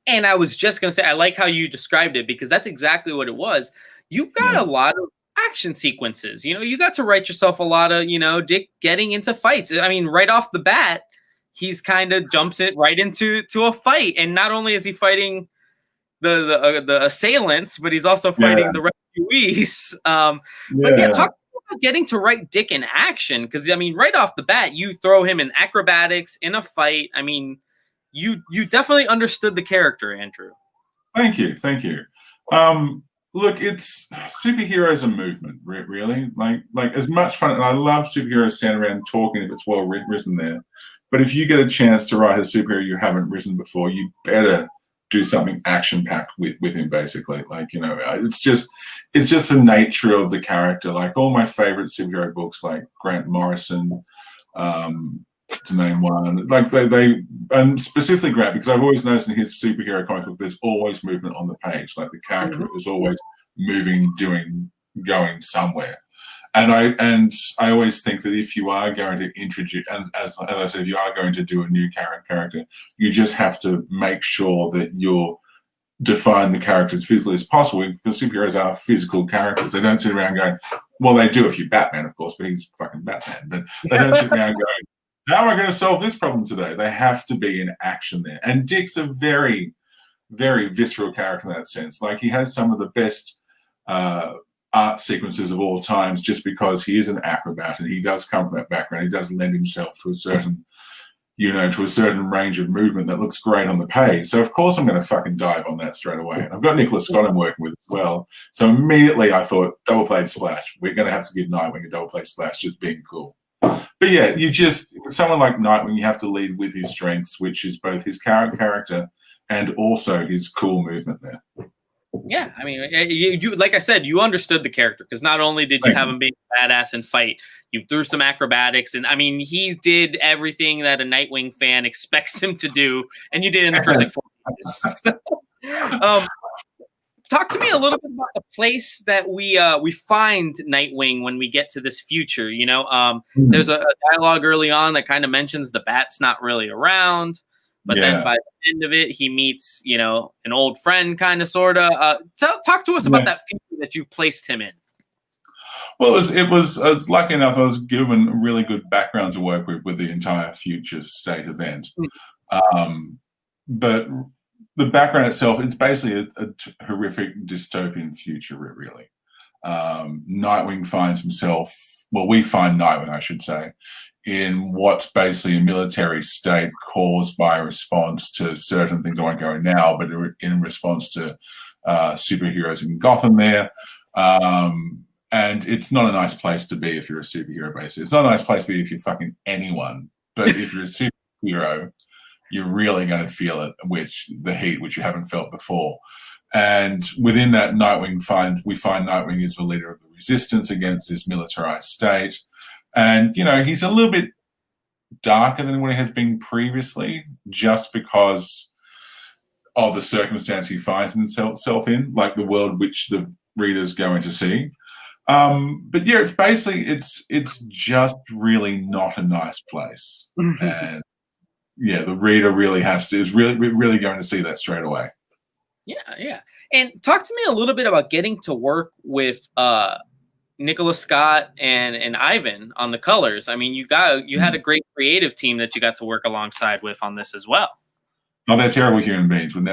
And I was just going to say, I like how you described it, because that's exactly what it was. You've got a lot of action sequences. You got to write yourself a lot of, Dick getting into fights. I mean, right off the bat, he's kind of jumps it right into a fight. And not only is he fighting the assailants, but he's also fighting the refugees. But talk about getting to write Dick in action, because I mean, right off the bat, you throw him in acrobatics in a fight. I mean, you definitely understood the character, Andrew. Thank you. Look, it's superheroes and movement, really. Like as much fun, and I love superheroes standing around talking if it's well written there. But if you get a chance to write a superhero you haven't written before, you better do something action-packed with him, basically. It's just the nature of the character. Like all my favorite superhero books, like Grant Morrison, to name one, like they and specifically Grant, because I've always noticed in his superhero comic book, there's always movement on the page. Like the character is always moving, going somewhere. And I always think that if you are going to introduce, and as I said, if you are going to do a new character, you just have to make sure that you're define the character as physically as possible, because superheroes are physical characters. They don't sit around going, well, they do if you're Batman, of course, but he's fucking Batman. But they don't sit around going, how am I going to solve this problem today? They have to be in action there. And Dick's a very, very visceral character in that sense. Like he has some of the best art sequences of all times, just because he is an acrobat and he does come from that background. He does lend himself to a certain, range of movement that looks great on the page. So of course I'm going to fucking dive on that straight away. And I've got Nicholas Scott I'm working with as well. So immediately I thought, double page splash. We're going to have to give Nightwing a double page splash, just being cool. But yeah, someone like Nightwing, you have to lead with his strengths, which is both his character and also his cool movement there. Yeah, I mean, you like I said, you understood the character, because not only did you have him being badass and fight, you threw some acrobatics, and I mean, he did everything that a Nightwing fan expects him to do, and you did it in the first like 4 minutes. Talk to me a little bit about the place that we find Nightwing when we get to this future. There's a dialogue early on that kind of mentions the Bat's not really around. But then by the end of it, he meets, an old friend, kind of, sort of. Talk to us about that future that you've placed him in. Well, I was lucky enough. I was given a really good background to work with the entire future state event. But the background itself, it's basically a horrific dystopian future, really. Nightwing finds himself, we find Nightwing, I should say, in what's basically a military state caused by a response to certain things. I won't go in now, but in response to superheroes in Gotham there. And it's not a nice place to be if you're a superhero, basically. It's not a nice place to be if you're fucking anyone. But if you're a superhero hero, you're really going to feel it, which you haven't felt before. And within that, we find Nightwing is the leader of the resistance against this militarized state. And, he's a little bit darker than what he has been previously, just because of the circumstance he finds himself in, like the world which the reader's going to see. But yeah, it's basically, it's just really not a nice place. And yeah, the reader really is really going to see that straight away. Yeah. And talk to me a little bit about getting to work with Nicholas Scott and Ivan on the colors. I mean, you had a great creative team that you got to work alongside with on this as well. Oh, they're terrible human beings. Would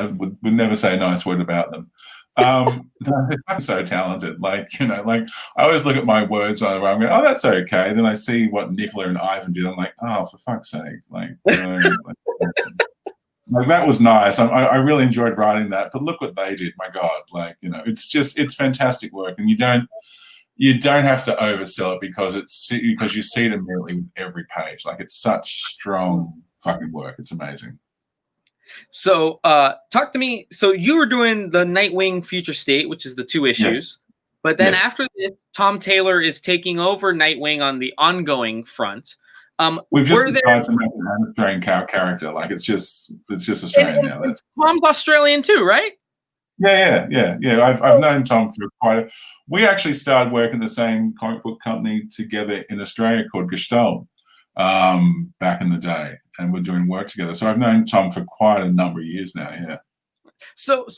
never say a nice word about them. They're so talented. Like, I always look at my words on it. I'm going, oh, that's okay. Then I see what Nicola and Ivan did. I'm like, oh, for fuck's sake. Like, like that was nice. I really enjoyed writing that. But look what they did. My God. Like, it's fantastic work. And you don't have to oversell it because you see it immediately with every page. Like, it's such strong fucking work. It's amazing. So talk to me. So you were doing the Nightwing Future State, which is the 2 issues. Yes. But then after this, Tom Taylor is taking over Nightwing on the ongoing front. We've just decided to make an Australian character. Like, it's just Australian now. Tom's Australian too, right? Yeah. I've known Tom for we actually started working at the same comic book company together in Australia called Gestalt back in the day. And we're doing work together. So I've known Tom for quite a number of years now, yeah. So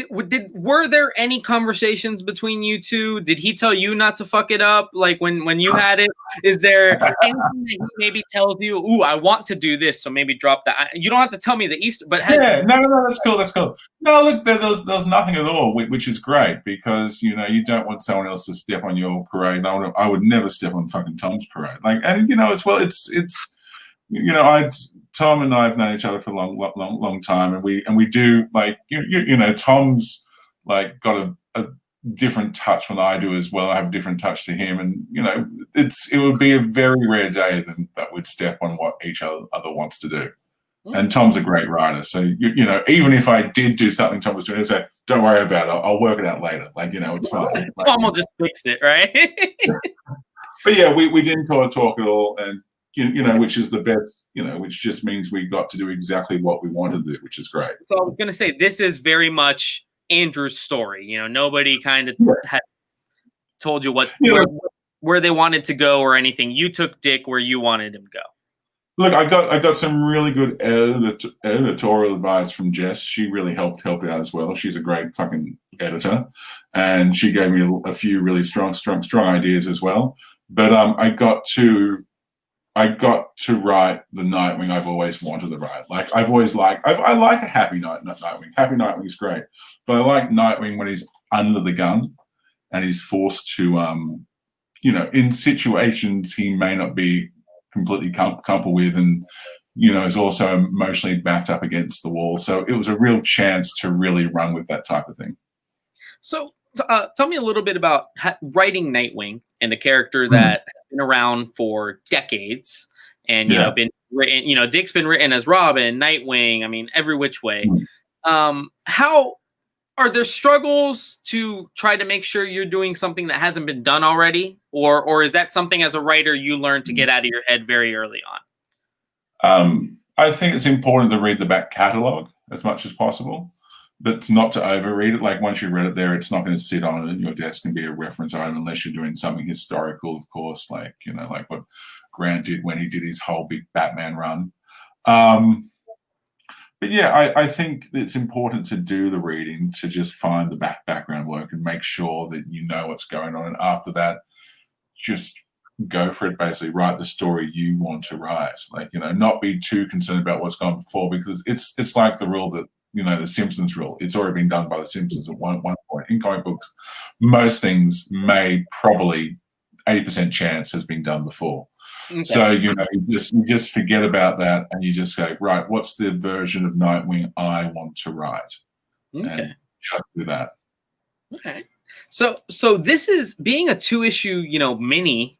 were there any conversations between you two? Did he tell you not to fuck it up? Like when you had it, is there anything that he maybe tells you, ooh, I want to do this, so maybe drop that? You don't have to tell me the Easter, but no, that's cool. No, look, there's nothing at all, which is great because, you don't want someone else to step on your parade. I would never step on fucking Tom's parade. Like, and, Tom and I have known each other for a long time, and we do, like, Tom's like got a different touch than I do as well. I have a different touch to him, and it would be a very rare day that would step on what each other wants to do. Mm-hmm. And Tom's a great writer, so even if I did do something Tom was doing, I'd say, don't worry about it. I'll work it out later. Like, it's fine. Tom will just fix it, right? But yeah, we didn't talk at all, and. Which is the best, which just means we got to do exactly what we wanted to do, which is great. So I was going to say, this is very much Andrew's story. nobody kind of had told you where they wanted to go or anything. You took Dick where you wanted him to go. Look, I got some really good editorial advice from Jess. She really helped out as well. She's a great fucking editor, and she gave me a few really strong ideas as well. But I got to write the Nightwing I've always wanted to write. Like, I've always I like a happy Nightwing. Happy Nightwing is great. But I like Nightwing when he's under the gun and he's forced to, in situations he may not be completely comfortable with, and, is also emotionally backed up against the wall. So it was a real chance to really run with that type of thing. So tell me a little bit about writing Nightwing and a character that been around for decades, and been written. Dick's been written as Robin, Nightwing. I mean, every which way. How are there struggles to try to make sure you're doing something that hasn't been done already, or is that something as a writer you learn to get out of your head very early on? I think it's important to read the back catalog as much as possible, but not to overread it. Like, once you read it there, it's not going to sit on your desk and be a reference item unless you're doing something historical, of course, like what Grant did when he did his whole big Batman run. But yeah, I think it's important to do the reading, to just find the background work and make sure that you know what's going on. And after that, just go for it, basically write the story you want to write. Like, not be too concerned about what's gone before, because it's like the rule that, the Simpsons rule. It's already been done by the Simpsons at one point. In comic books, most things made probably 80% chance has been done before. Okay. So, you just forget about that, and you just go, right, what's the version of Nightwing I want to write? Okay. And just do that. Okay. So this is being a 2-issue, mini.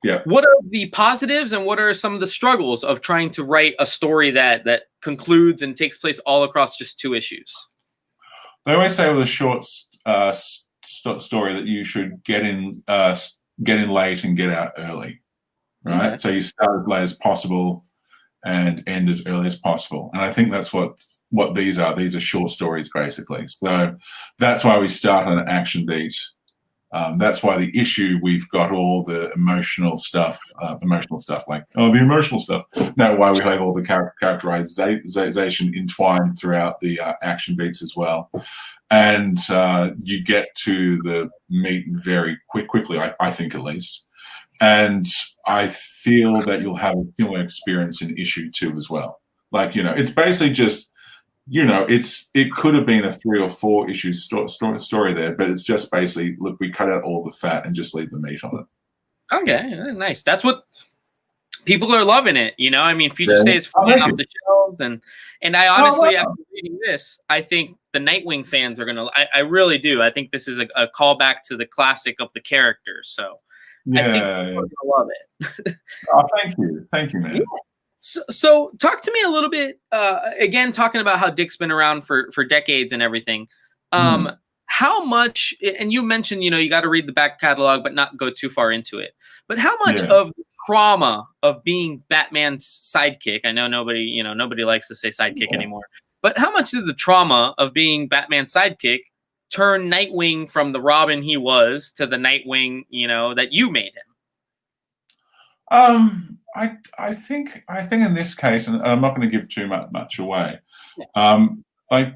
Yeah. What are the positives and what are some of the struggles of trying to write a story that concludes and takes place all across just 2 issues? They always say with a short story that you should get in late and get out early, right? Okay. So you start as late as possible and end as early as possible. And I think that's what these are. These are short stories, basically. So that's why we start on an action beat. That's why the issue, we've got all the emotional stuff like, the emotional stuff. No, why we have all the characterization entwined throughout the action beats as well. And you get to the meat very quickly, I think, at least. And I feel that you'll have a similar experience in issue 2 as well. Like, it's basically just, it could have been a 3 or 4 issue story there, but it's just basically, look, we cut out all the fat and just leave the meat on it. Okay, nice. That's what people are loving it. Future State is flying off the shelves, and I honestly, after reading this, I think the Nightwing fans are gonna. I really do. I think this is a callback to the classic of the characters. So I think people are gonna love it. Oh, thank you, man. Yeah. So talk to me a little bit, again, talking about how Dick's been around for decades and everything. How much, and you mentioned, you got to read the back catalog, but not go too far into it. But how much of the trauma of being Batman's sidekick, I know nobody likes to say sidekick anymore, but how much did the trauma of being Batman's sidekick turn Nightwing from the Robin he was to the Nightwing, that you made him? I think in this case, and I'm not going to give too much away. I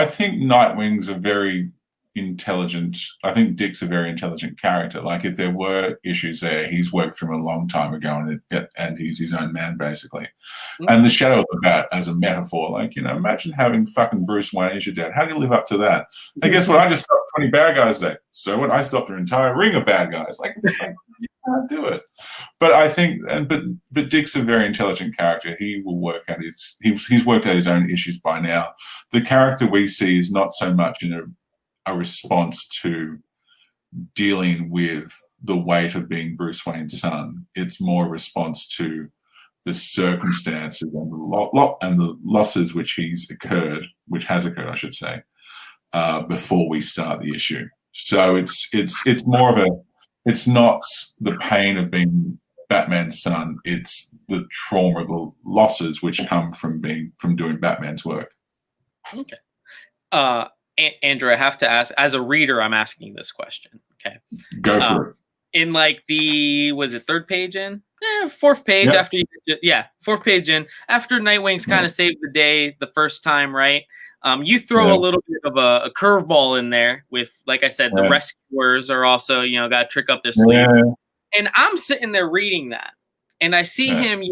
think Nightwing's a very intelligent. I think Dick's a very intelligent character. Like, if there were issues there, he's worked through them a long time ago, and he's his own man, basically. And the Shadow of the Bat as a metaphor, like, imagine having fucking Bruce Wayne as your dad. How do you live up to that? And guess what? I just stopped 20 bad guys today. So what? I stopped an entire ring of bad guys. Like you can't do it. But I think, but Dick's a very intelligent character. He will work out he's worked out his own issues by now. The character we see is not so much in a response to dealing with the weight of being Bruce Wayne's son. It's more a response to the circumstances and the losses which has occurred, I should say, before we start the issue. So it's more of it's not the pain of being Batman's son. It's the trauma, the losses which come from doing Batman's work. Okay. Andrew, I have to ask, as a reader, I'm asking this question. Okay. Go for it. In like the, was it 3rd page in? 4th page after you, 4th page in, after Nightwing's kind of saved the day the first time, right? You throw a little bit of a curveball in there with, like I said, the rescuers are also, got to trick up their sleeve. And I'm sitting there reading that, and I see him,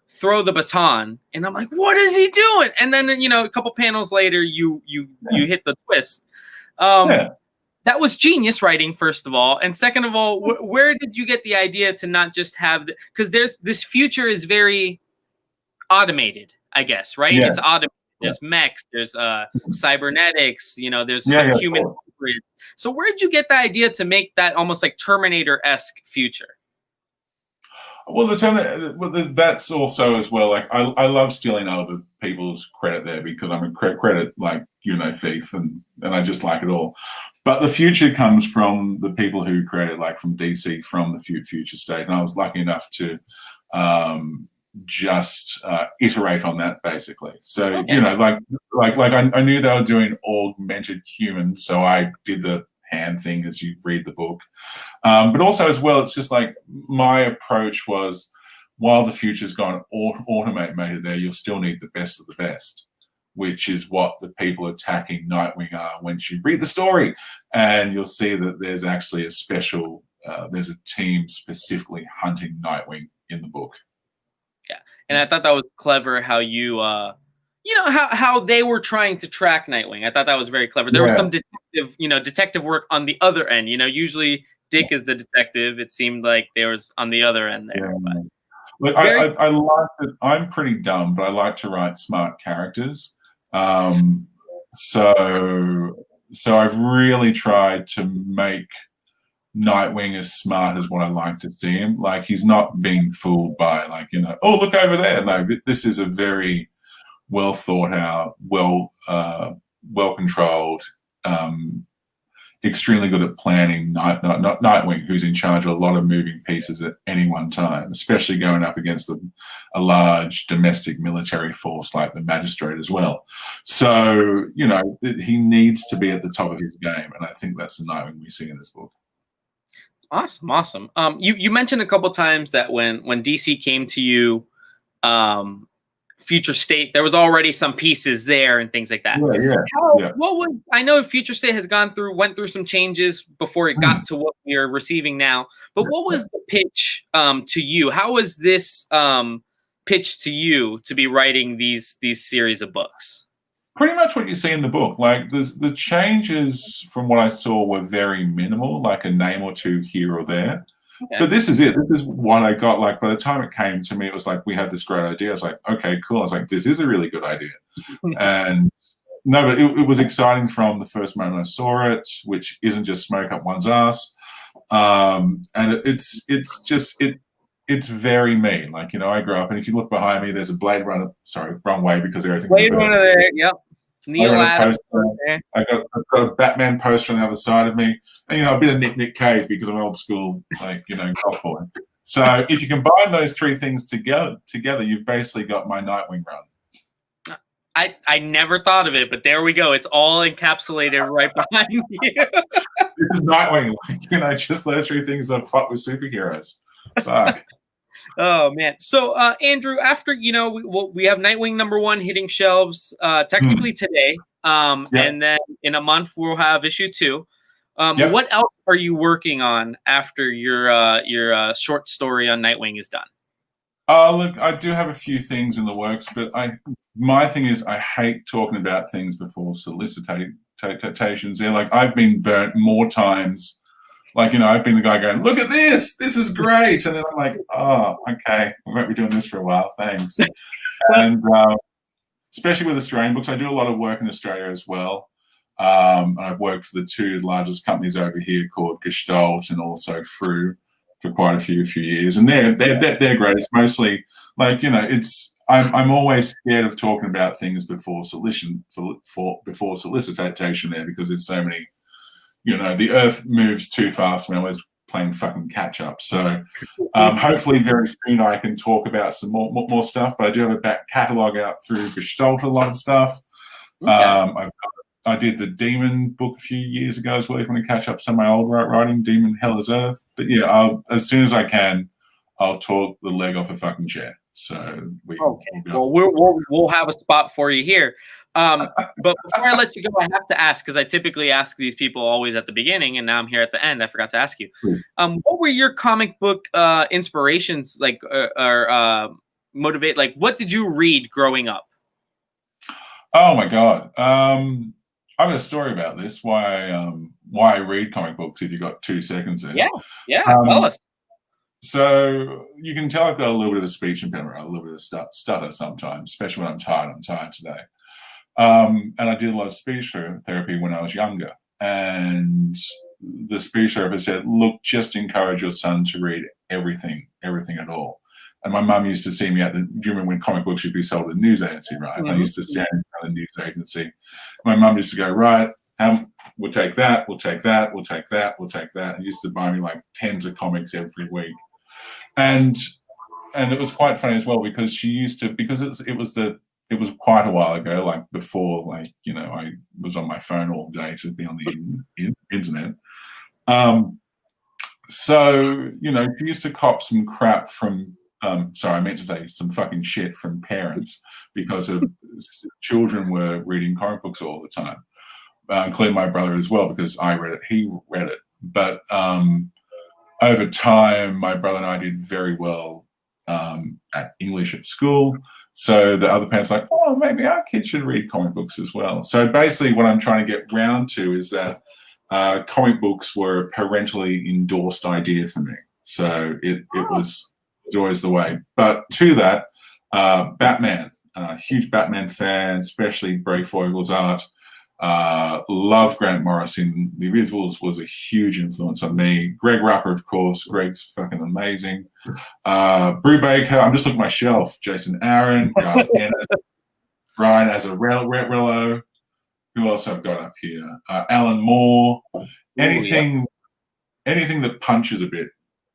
throw the baton, and I'm like, what is he doing? And then, a couple panels later, you hit the twist. That was genius writing, first of all. And second of all, where did you get the idea to not just have because this future is very automated, I guess, right? It's automated. There's mechs, there's cybernetics, there's human hybrids. So where did you get the idea to make that almost like Terminator-esque future? Well, that's also as well. Like, I love stealing other people's credit there because I'm a credit thief, and I just like it all. But the future comes from the people who created, like, from DC, from the future state, and I was lucky enough to just iterate on that, basically. So I knew they were doing augmented humans, so I did the hand thing as you read the book. But also as well, it's just like my approach was, while the future's gone automated there, you'll still need the best of the best, which is what the people attacking Nightwing are once you read the story. And you'll see that there's actually a special, there's a team specifically hunting Nightwing in the book. Yeah, and I thought that was clever how you, how they were trying to track Nightwing. I thought that was very clever. There was some detective work on the other end. Usually Dick is the detective. It seemed like there was on the other end there. But look, I like it. I'm pretty dumb, but I like to write smart characters. So So I've really tried to make Nightwing as smart as what I like to see him. Like, he's not being fooled by, like, oh, look over there. No, this is a very well thought out, well controlled, extremely good at planning Nightwing, who's in charge of a lot of moving pieces at any one time, especially going up against a large domestic military force like the Magistrate as well. So, he needs to be at the top of his game, and I think that's the Nightwing we see in this book. Awesome. You mentioned a couple times that when DC came to you, Future State, there was already some pieces there and things like that. Yeah. What was, I know Future State went through some changes before it got to what we're receiving now, but what was the pitch to you? How was this pitched to you to be writing these series of books? Pretty much what you see in the book. Like, the changes from what I saw were very minimal, like a name or two here or there. Okay. But this is it. This is what I got. Like, by the time it came to me, it was like, we had this great idea. I was like, okay, cool. I was like, this is a really good idea. And no, but it was exciting from the first moment I saw it, which isn't just smoke up one's ass. And it's very me. Like, I grew up, and if you look behind me, there's a Blade Runner. Sorry, wrong way because everything. Blade Runner there. Yep. Neil Adams. I got a Batman poster on the other side of me, and a bit of Nick Cave because I'm an old school, golf boy. So if you combine those three things together, you've basically got my Nightwing run. I never thought of it, but there we go. It's all encapsulated right behind you. This is Nightwing, just those three things that plot with superheroes. Fuck. Oh man! So Andrew, after we have Nightwing #1 hitting shelves technically today, and then in a month we'll have issue 2. What else are you working on after your short story on Nightwing is done? Look, I do have a few things in the works, but my thing is I hate talking about things before solicitations. They're like, I've been burnt more times. Like, I've been the guy going, look at this is great. And then I'm like, oh, okay, we won't be doing this for a while, thanks. And especially with Australian books, I do a lot of work in Australia as well. I've worked for the 2 largest companies over here called Gestalt and also Frew for quite a few years. And they're great. It's mostly like, I'm always scared of talking about things before solicitation there, because there's so many. The earth moves too fast when I was playing fucking catch up. So hopefully very soon I can talk about some more stuff, but I do have a back catalogue out through Gestalt, a lot of stuff. Okay. I did the Demon book a few years ago as well, if you want to catch up some of my old writing, Demon Hell is Earth. But yeah, as soon as I can, I'll talk the leg off a fucking chair. So we'll have a spot for you here. But before I let you go, I have to ask, because I typically ask these people always at the beginning, and now I'm here at the end. I forgot to ask you. What were your comic book inspirations, like, or motivate? Like, what did you read growing up? Oh my God, I have a story about this. Why I read comic books? If you got 2 seconds there. Yeah. Tell us. So you can tell I've got a little bit of a speech impediment, a little bit of stutter sometimes, especially when I'm tired. I'm tired today. And I did a lot of speech therapy when I was younger. And the speech therapist said, look, just encourage your son to read everything at all. And my mum used to see me do you remember when comic books should be sold at the news agency, right? Mm-hmm. I used to stand in front of the news agency. My mum used to go, right, we'll take that, we'll take that, we'll take that, we'll take that. And used to buy me like tens of comics every week. And it was quite funny as well, because she used to, because it was quite a while ago, like before, like, I was on my phone all day to be on the internet. So, she used to cop some crap from, sorry, I meant to say some fucking shit from parents, because of children were reading comic books all the time, including my brother as well, because I read it, he read it. But over time, my brother and I did very well at English at school. So the other parents like, oh, maybe our kids should read comic books as well. So basically what I'm trying to get round to is that comic books were a parentally endorsed idea for me. So it was always the way. But to that, Batman, huge Batman fan, especially Bray Fogel's art. Love Grant Morrison. The Visuals was a huge influence on me. Greg Rucker, of course. Greg's fucking amazing. Brew Baker. I'm just looking at my shelf. Jason Aaron, Garth Ennis, Brian Azzarello. Who else I've got up here? Alan Moore. Anything that punches a bit,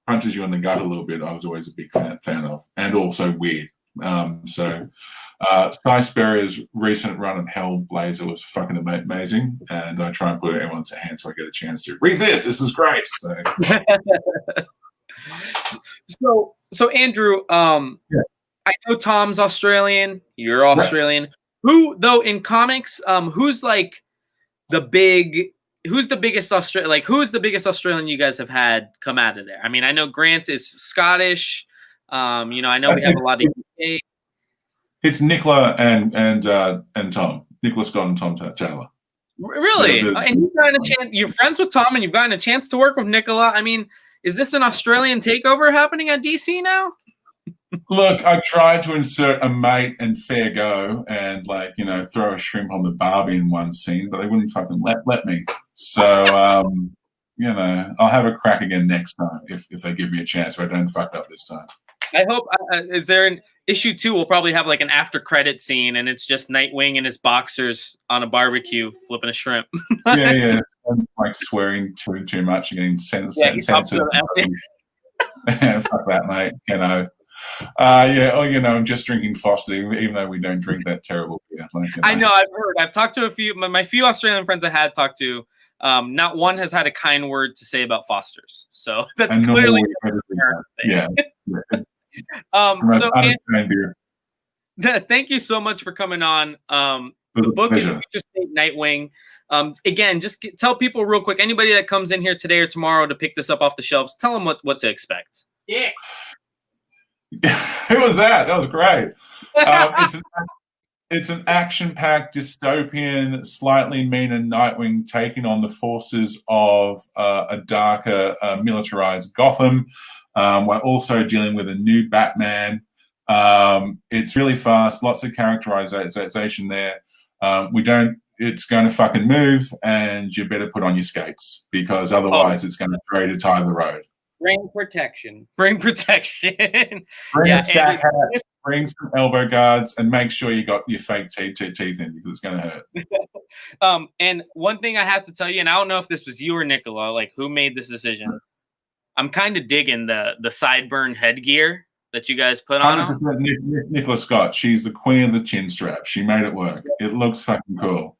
punches you in the gut a little bit, I was always a big fan of, and also weird. Cy Sperry's recent run of Hellblazer was fucking amazing, and I try and put it in everyone's hands so I get a chance to read this. This is great. So Andrew, I know Tom's Australian. You're Australian. Right. Who, though, in comics, who's like the biggest Australian? Like, who's the biggest Australian you guys have had come out of there? I mean, I know Grant is Scottish. I know we have a lot of UK. It's Nicola and Tom. Nicola Scott and Tom Taylor. Really? And you've gotten a chance. You're friends with Tom, and you've gotten a chance to work with Nicola. I mean, is this an Australian takeover happening at DC now? Look, I tried to insert a mate and fair go, and throw a shrimp on the barbie in one scene, but they wouldn't fucking let me. So I'll have a crack again next time if they give me a chance. If I don't fuck up this time. I hope. Is there an issue 2? We'll probably have like an after credit scene, and it's just Nightwing and his boxers on a barbecue flipping a shrimp. yeah, like swearing too much and getting censored. Fuck that, mate. I'm just drinking Foster, even though we don't drink that terrible beer. I know. I've heard. I've talked to a few. My few Australian friends I had talked to. Not one has had a kind word to say about Fosters. So that's clearly. Yeah. Andrew, thank you so much for coming on. The book is Magistrate Nightwing. Again, just tell people real quick. Anybody that comes in here today or tomorrow to pick this up off the shelves, tell them what to expect. Yeah. Who was that? That was great. It's an action-packed dystopian, slightly meaner Nightwing taking on the forces of a darker, militarized Gotham. We're also dealing with a new Batman. It's really fast, lots of characterization there. It's going to fucking move, and you better put on your skates because otherwise it's going to throw you to tie the road. Bring protection. Bring a stack hat, bring some elbow guards, and make sure you got your fake teeth in because it's going to hurt. And one thing I have to tell you, and I don't know if this was you or Nicola, like who made this decision. I'm kind of digging the sideburn headgear that you guys put on. Nicola Scott, she's the queen of the chin strap. She made it work. It looks fucking cool.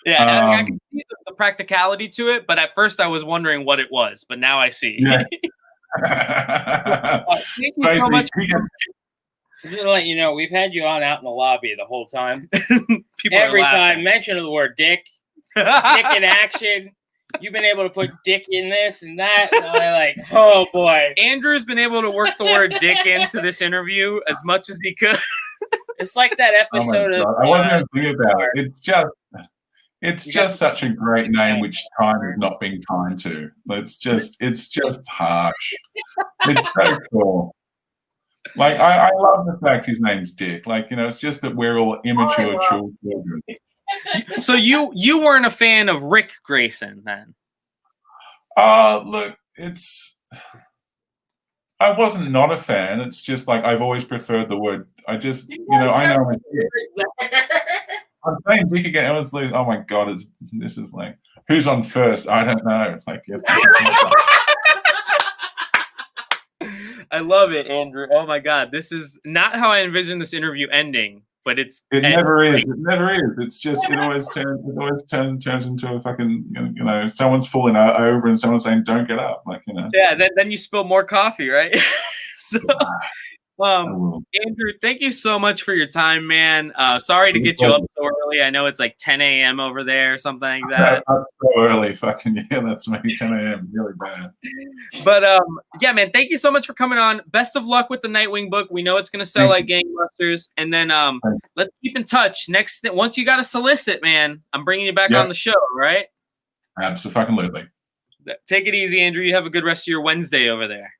Yeah, I can see the practicality to it, but at first I was wondering what it was, but now I see. Yeah. Thank you so much. Just to let you know, we've had you on out in the lobby the whole time. Every time, mention the word dick. Dick in action. You've been able to put dick in this and that. And I'm like, oh boy. Andrew's been able to work the word dick into this interview as much as he could. It's like that episode of. I wasn't even thinking about it. It's just such a great name, which time has not been kind to. It's just harsh. It's so cool. Like I love the fact his name's Dick. It's just that we're all immature children. So you weren't a fan of Rick Grayson then? Look, I wasn't not a fan. It's just like I've always preferred the word. I know. I'm saying Dick again. Everyone's losing. Oh my god! This is like who's on first? I don't know. I love it, Andrew. Oh my god, this is not how I envisioned this interview ending, but it never is. It never is. It's just it always turns into a fucking someone's falling over and someone's saying don't get up Yeah, then you spill more coffee, right? So. Andrew, thank you so much for your time, man. Sorry to get you up so early. I know it's like 10 a.m. over there or something like that. Up so early, that's maybe 10 a.m. Really bad. But yeah, man, thank you so much for coming on. Best of luck with the Nightwing book. We know it's gonna sell like gangbusters. And then let's keep in touch. Once you got a solicit, man, I'm bringing you back on the show, right? Absolutely. Take it easy, Andrew. You have a good rest of your Wednesday over there.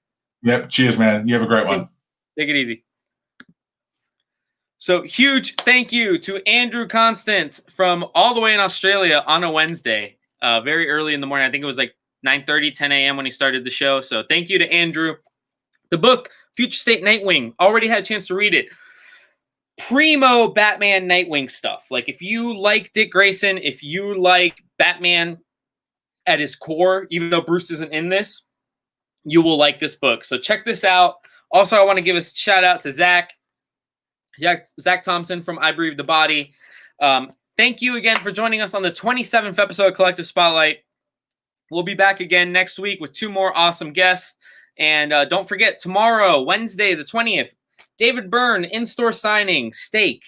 Yep. Cheers, man. You have a great one. Take it easy. So So huge thank you to Andrew Constant from all the way in Australia on a Wednesday, very early in the morning. I think it was like 9:30, 10 a.m. when he started the show. So thank you to Andrew. The book, Future State Nightwing, already had a chance to read it. Primo Batman Nightwing stuff. Like if you like Dick Grayson, if you like Batman at his core, even though Bruce isn't in this, you will like this book. So check this out. Also, I want to give a shout out to Zach Thompson from I Breathe the Body. Thank you again for joining us on the 27th episode of Collective Spotlight. We'll be back again next week with 2 more awesome guests. And don't forget, tomorrow, Wednesday, the 20th, David Byrne in-store signing, Steak,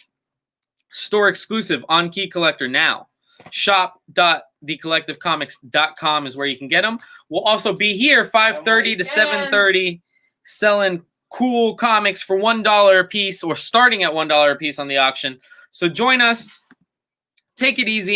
store exclusive on Key Collector now. Shop.thecollectivecomics.com is where you can get them. We'll also be here 5:30 to 7:30 selling cool comics for $1 a piece or starting at $1 a piece on the auction. So join us. Take it easy.